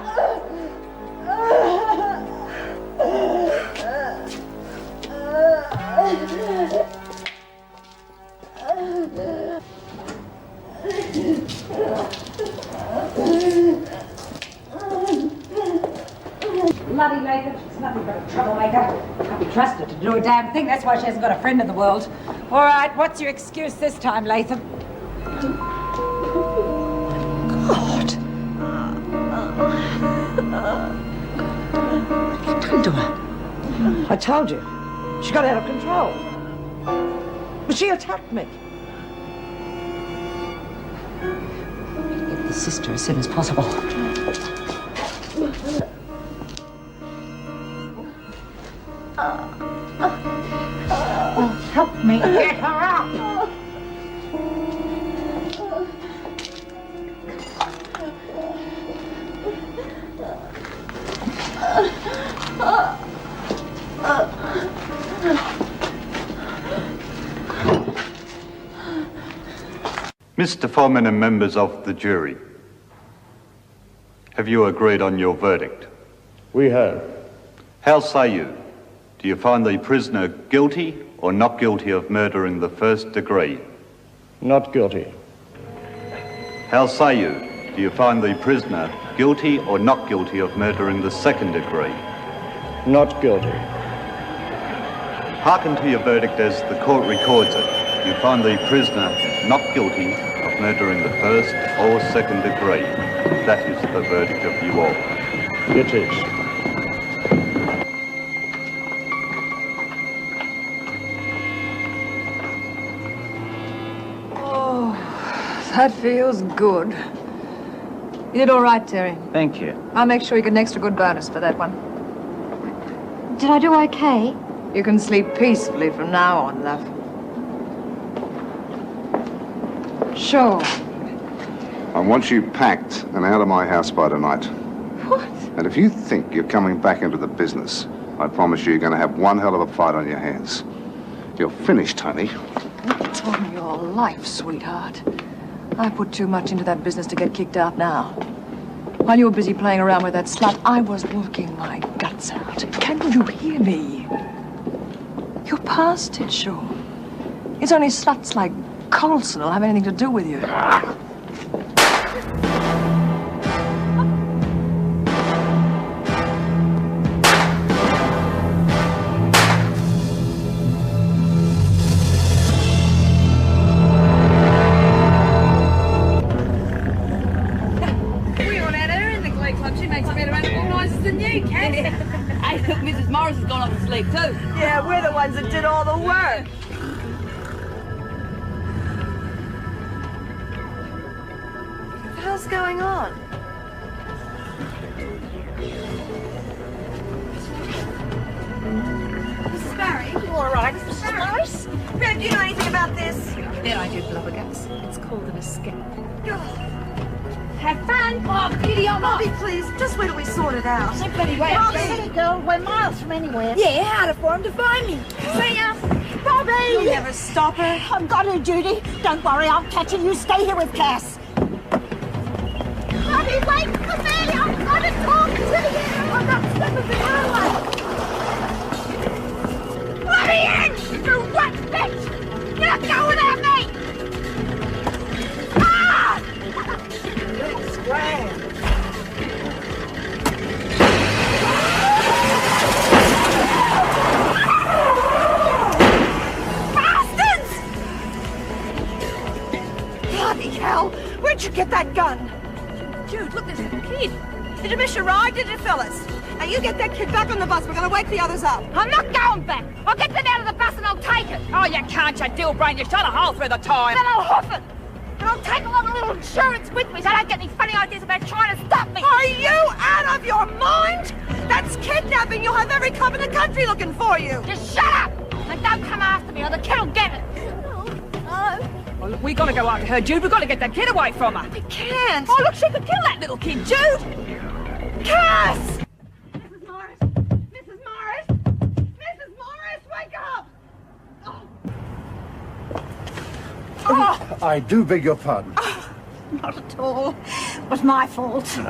Bloody Latham, she's nothing but a troublemaker. Can't be trusted to do a damn thing. That's why she hasn't got a friend in the world. All right, what's your excuse this time, Latham? God! What have you done to her? I told you. She got out of control. But she attacked me. Get the sister as soon as possible. Well, help me get her out. Mr. Foreman and members of the jury, have you agreed on your verdict? We have. How say you? Do you find the prisoner guilty or not guilty of murder in the first degree? Not guilty. How say you? Do you find the prisoner guilty or not guilty of murder in the second degree? Not guilty. Hearken to your verdict as the court records it. You find the prisoner not guilty of murder in the first or second degree. That is the verdict of you all. It is. That feels good. You did all right, Terry. Thank you. I'll make sure you get an extra good bonus for that one. Did I do okay? You can sleep peacefully from now on, love. Sure. I want you packed and out of my house by tonight. What? And if you think you're coming back into the business, I promise you you're going to have one hell of a fight on your hands. You're finished, Tony. What's on your life, sweetheart? I put too much into that business to get kicked out now. While you were busy playing around with that slut, I was working my guts out. Can you hear me? You're past it, sure. It's only sluts like Colson will have anything to do with you. Yeah, we're the ones that did all the work. What the hell's going on? Mrs. Barry? You all right, Mrs. Morris? Red, do you know anything about this? Then I do, Blubberguts. It's called an escape. Have fun. Oh, Kitty, Bobby, please. Just wait till we sort it out. Well, city girl, we're miles from anywhere. Yeah, harder for him to find me. See ya. Bobby! You'll never stop her. I've got her, Judy. Don't worry, I'll catch her. You stay here with Cass. Bobby, wait for me. I've got to talk to you. I'm not stepping the way. Let me in, you wet bitch! You're not going without me! Ah! Grand. Bastards! Bloody hell! Where'd you get that gun? Jude, look, there's a kid. Did you miss your ride, did you, fellas? Now you get that kid back on the bus. We're gonna wake the others up. I'm not going back. I'll get them out of the bus and I'll take it. Oh, you can't, you deal brain. You shot a hole through the time. Then I'll hoof it. And I'll take along a little insurance with me so I don't get any funny ideas about trying to stop me. Are you out of your mind? That's kidnapping. You'll have every cop in the country looking for you. Just shut up and don't come after me or the kid'll get it. No. Well, look, we gotta go after her, Jude. We've got to get that kid away from her. We can't. Oh, look, she could kill that little kid, Jude. Cass! Mrs. Morris! Mrs. Morris! Mrs. Morris, wake up! Oh. I do beg your pardon. Oh, not at all. It was my fault. Oh,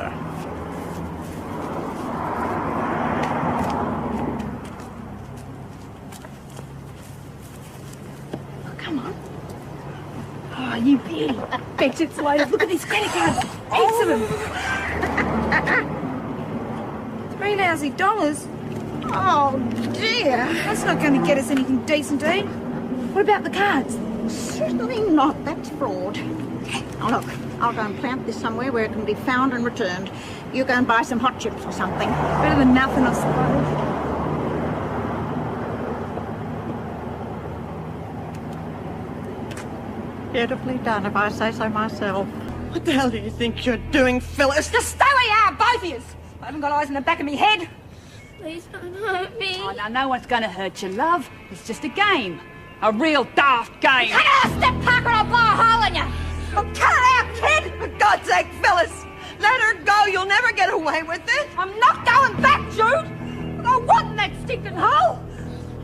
come on. Oh, you beauty. I bet it's way. Look at these credit cards. Heaps of them. $3 lousy. Oh, dear. That's not going to get us anything decent to eat. What about the cards? Certainly not. That's fraud. Now, look, I'll go and plant this somewhere where it can be found and returned. You go and buy some hot chips or something. Better than nothing, I suppose. Beautifully done, if I say so myself. What the hell do you think you're doing, Phyllis? Just stay where you are, both of you. I haven't got eyes in the back of me head. Please don't hurt me. Oh, now, no one's going to hurt you, love. It's just a game. A real daft game. Take it out, step Parker, or I'll blow a hole in you. Oh, cut it out, kid! For God's sake, Phyllis! Let her go. You'll never get away with it. I'm not going back, Jude. I want in that stinking hole.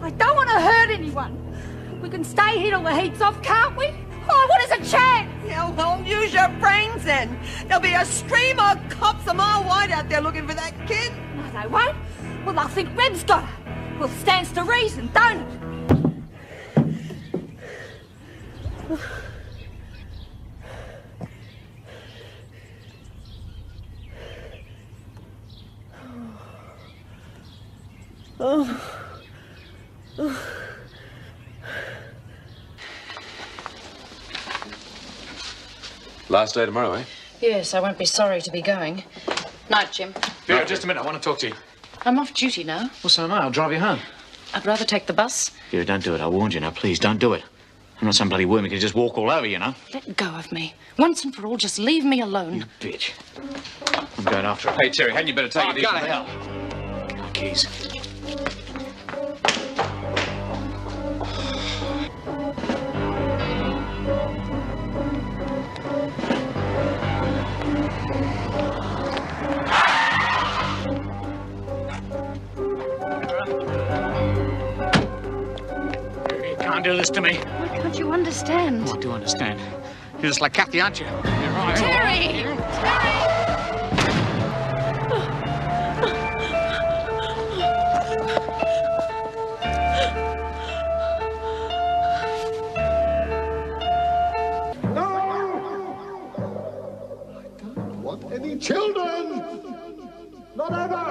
I don't want to hurt anyone. We can stay here till the heat's off, can't we? Oh, what is a chance? Yeah, well, use your brains then. There'll be a stream of cops a mile wide out there looking for that kid. No, they won't. Well, they'll think Reb's got her. Well, stands to reason, don't it? Last day tomorrow, eh? Yes, I won't be sorry to be going. Night, Jim. Yeah, just a minute. I want to talk to you. I'm off duty now. Well, so am I. I'll drive you home. I'd rather take the bus. Yeah, don't do it. I warned you. Now, please, don't do it. I'm not some bloody worm who can just walk all over, you know. Let go of me. Once and for all, just leave me alone. You bitch. I'm going after her. Hey, Terry, hadn't you better take it easy? Go to hell. Get my keys. You can't do this to me. Why can't you understand? Oh, I do understand. You're just like Kathy, aren't you? You're right. Terry! Terry! Any children? Not ever!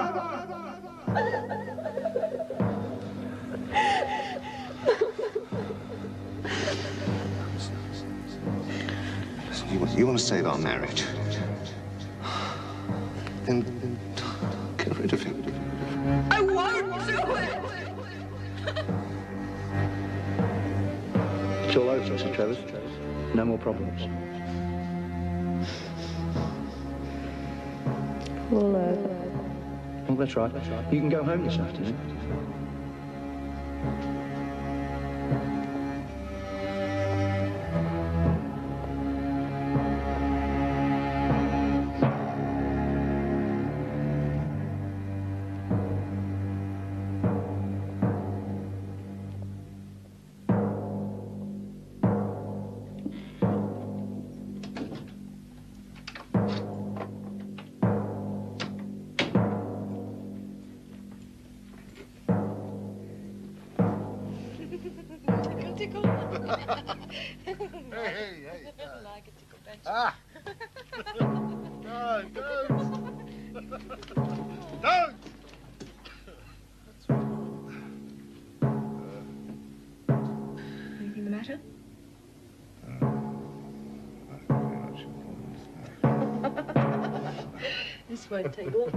You want to save our marriage? Then get rid of him. I won't do it! It's all over, Mr. Travis. No more problems. All over. Oh, that's right. You can go home this afternoon. Ah! No, don't! Don't! Anything the matter? This won't take long.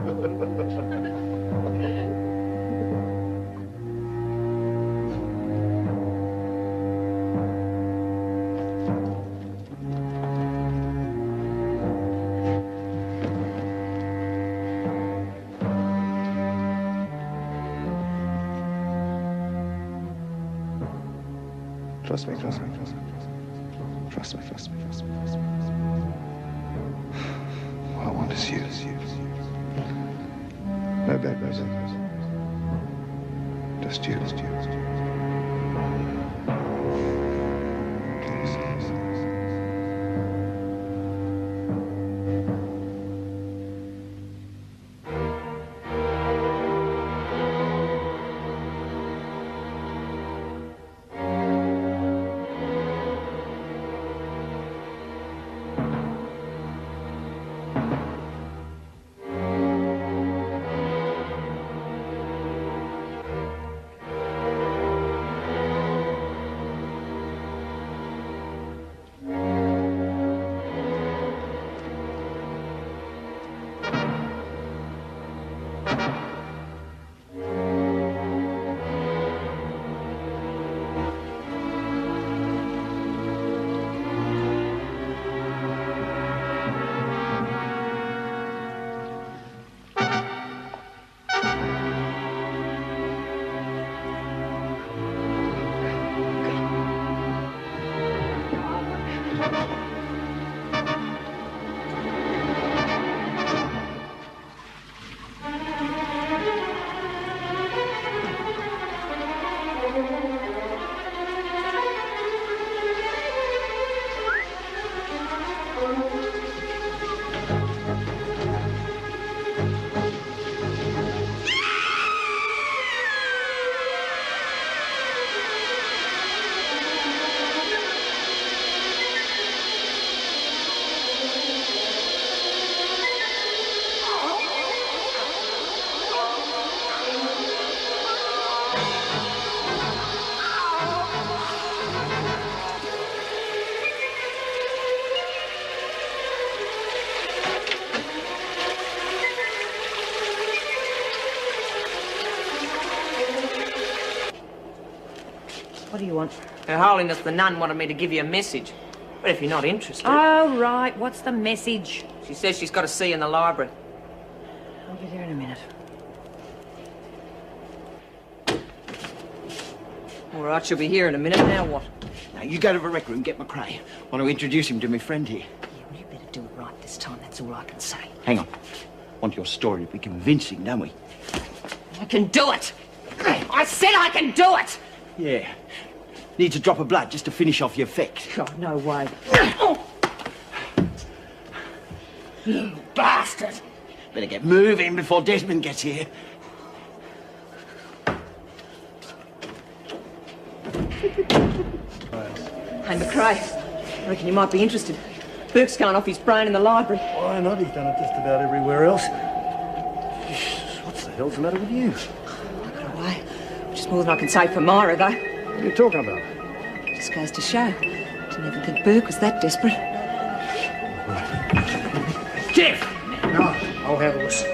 Trust me, trust me, trust me, trust me, trust me, trust me, trust me. All I want is you. No bad news. Just you. What do you want? Her Holiness the Nun wanted me to give you a message. But if you're not interested... Oh, right. What's the message? She says she's got to see you in the library. I'll be there in a minute. All right, she'll be here in a minute. Now what? Now, you go to the rec room, get McRae. Want to introduce him to my friend here. You better do it right this time. That's all I can say. Hang on. Want your story to be convincing, don't we? I can do it! I said I can do it! Yeah. Needs a drop of blood just to finish off your effect. God, no way. You bastard! Better get moving before Desmond gets here. Hey, McRae, I reckon you might be interested. Burke's going off his brain in the library. Why not? He's done it just about everywhere else. What the hell's the matter with you? Why? Which is more than I can say for Myra, though. What are you talking about? Just goes to show. Didn't even think Burke was that desperate. Jeff! No, I'll handle this.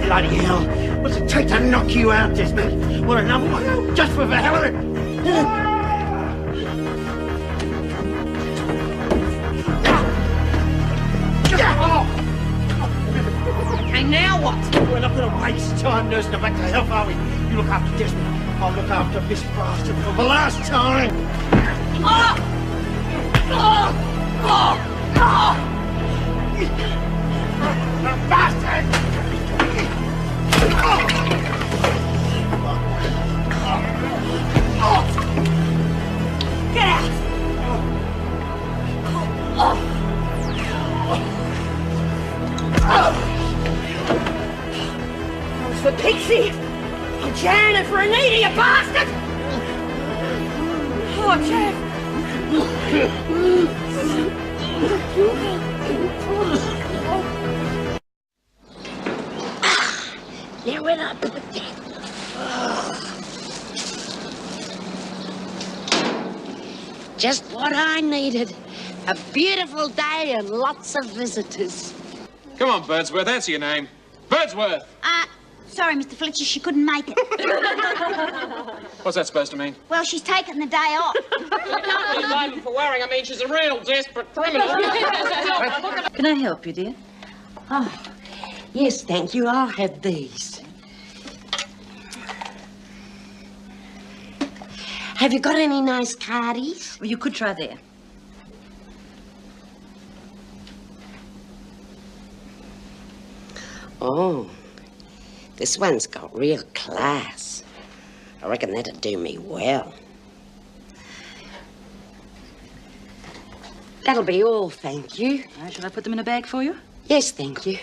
Bloody hell. What's it take to knock you out, Desmond? Want another one? Just for the hell of it? Okay, now what? We're not going to waste time nursing her back to health, are we? You look after Desmond. I'll look after this bastard for the last time. Oh! Oh! Oh! Oh! Bastard! Get out! That was for Pixie! Oh, Janet, for Anita, you bastard! Oh, Jeff! Now when I put that. Just what I needed. A beautiful day and lots of visitors. Come on, Birdsworth, answer your name. Birdsworth! Sorry, Mr. Fletcher, she couldn't make it. What's that supposed to mean? Well, she's taken the day off. I can't really blame her for worrying. I mean, she's a real desperate criminal. Can I help you, dear? Oh, yes, thank you. I'll have these. Have you got any nice cardies? Well, you could try there. Oh, this one's got real class. I reckon that'd do me well. That'll be all, thank you. Shall I put them in a bag for you? Yes, thank you.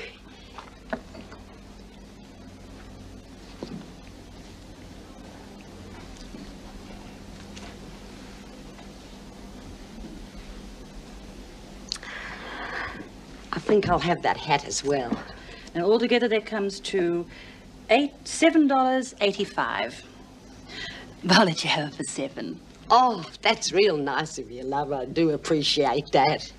I think I'll have that hat as well. Now, altogether, that comes to $7.85. I'll let you have it for $7. Oh, that's real nice of you, love. I do appreciate that.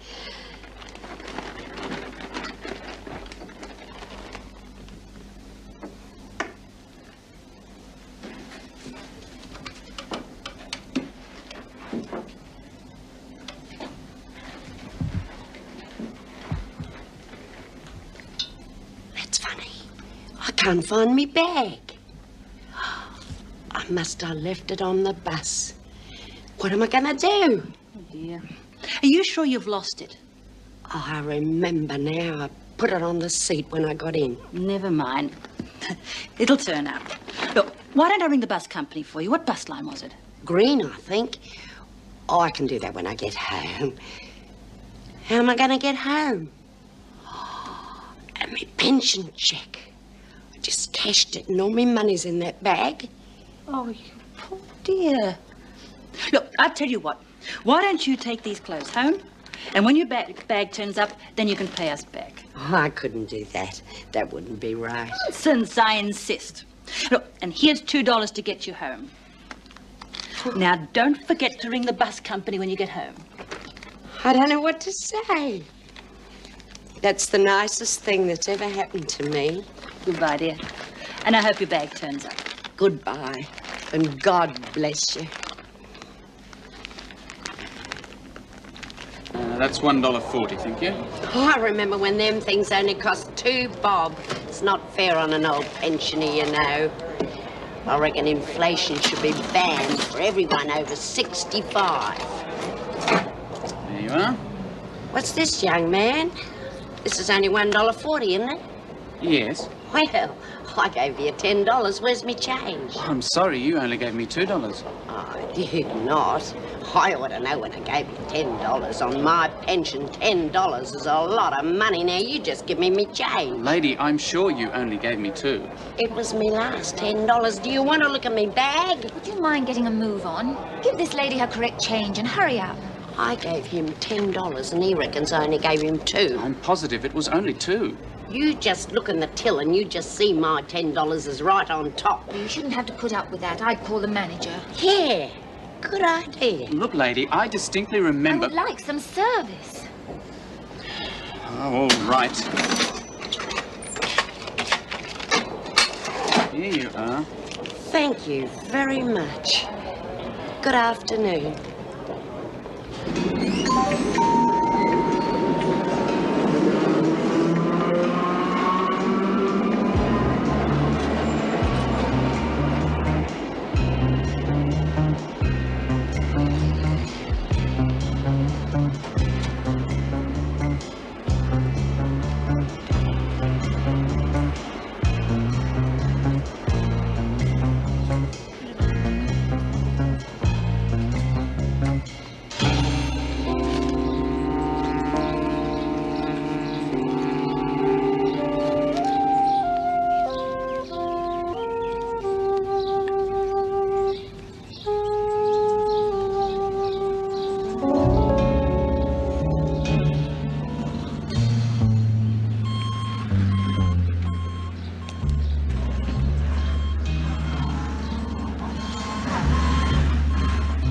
That's funny. I can't find me bag. I must have left it on the bus. What am I gonna do? Oh, dear. Are you sure you've lost it? Oh, I remember now. I put it on the seat when I got in. Never mind. It'll turn up. Look, why don't I ring the bus company for you? What bus line was it? Green, I think. Oh, I can do that when I get home. How am I gonna get home? Oh, and my pension cheque. I just cashed it and all my money's in that bag. Oh, you poor dear. Look, I'll tell you what. Why don't you take these clothes home? And when your bag turns up, then you can pay us back. Oh, I couldn't do that. That wouldn't be right. Since I insist. Look, and here's $2 to get you home. Now, don't forget to ring the bus company when you get home. I don't know what to say. That's the nicest thing that's ever happened to me. Goodbye, dear. And I hope your bag turns up. Goodbye, and God bless you. That's $1.40, thank you. Oh, I remember when them things only cost 2 bob. It's not fair on an old pensioner, you know. I reckon inflation should be banned for everyone over 65. There you are. What's this, young man? This is only $1.40, isn't it? Yes. Well, I gave you $10. Where's me change? I'm sorry, you only gave me $2. I did not. I ought to know when I gave you $10. On my pension, $10 is a lot of money. Now, you just give me change. Lady, I'm sure you only gave me 2. It was me last $10. Do you want to look at me bag? Would you mind getting a move on? Give this lady her correct change and hurry up. I gave him $10 and he reckons I only gave him 2. I'm positive it was only 2. You just look in the till and you just see my $10 is right on top. You shouldn't have to put up with that. I'd call the manager. Yeah, good idea. Look, lady, I distinctly remember... I would like some service. Oh, all right. Here you are. Thank you very much. Good afternoon.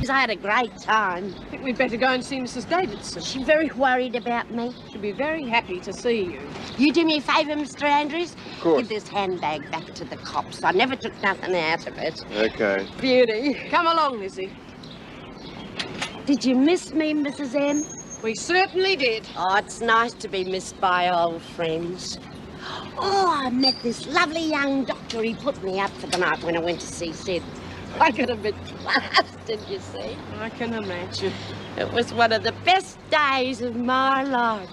I had a great time. I think we'd better go and see Mrs. Davidson. She's very worried about me. She'll be very happy to see you. You do me a favour, Mr. Andrews? Of course. Give this handbag back to the cops. I never took nothing out of it. Okay. Beauty. Come along, Lizzie. Did you miss me, Mrs. M? We certainly did. Oh, it's nice to be missed by old friends. Oh, I met this lovely young doctor. He put me up for the night when I went to see Sid. I got a bit blasted, you see. I can imagine. It was one of the best days of my life.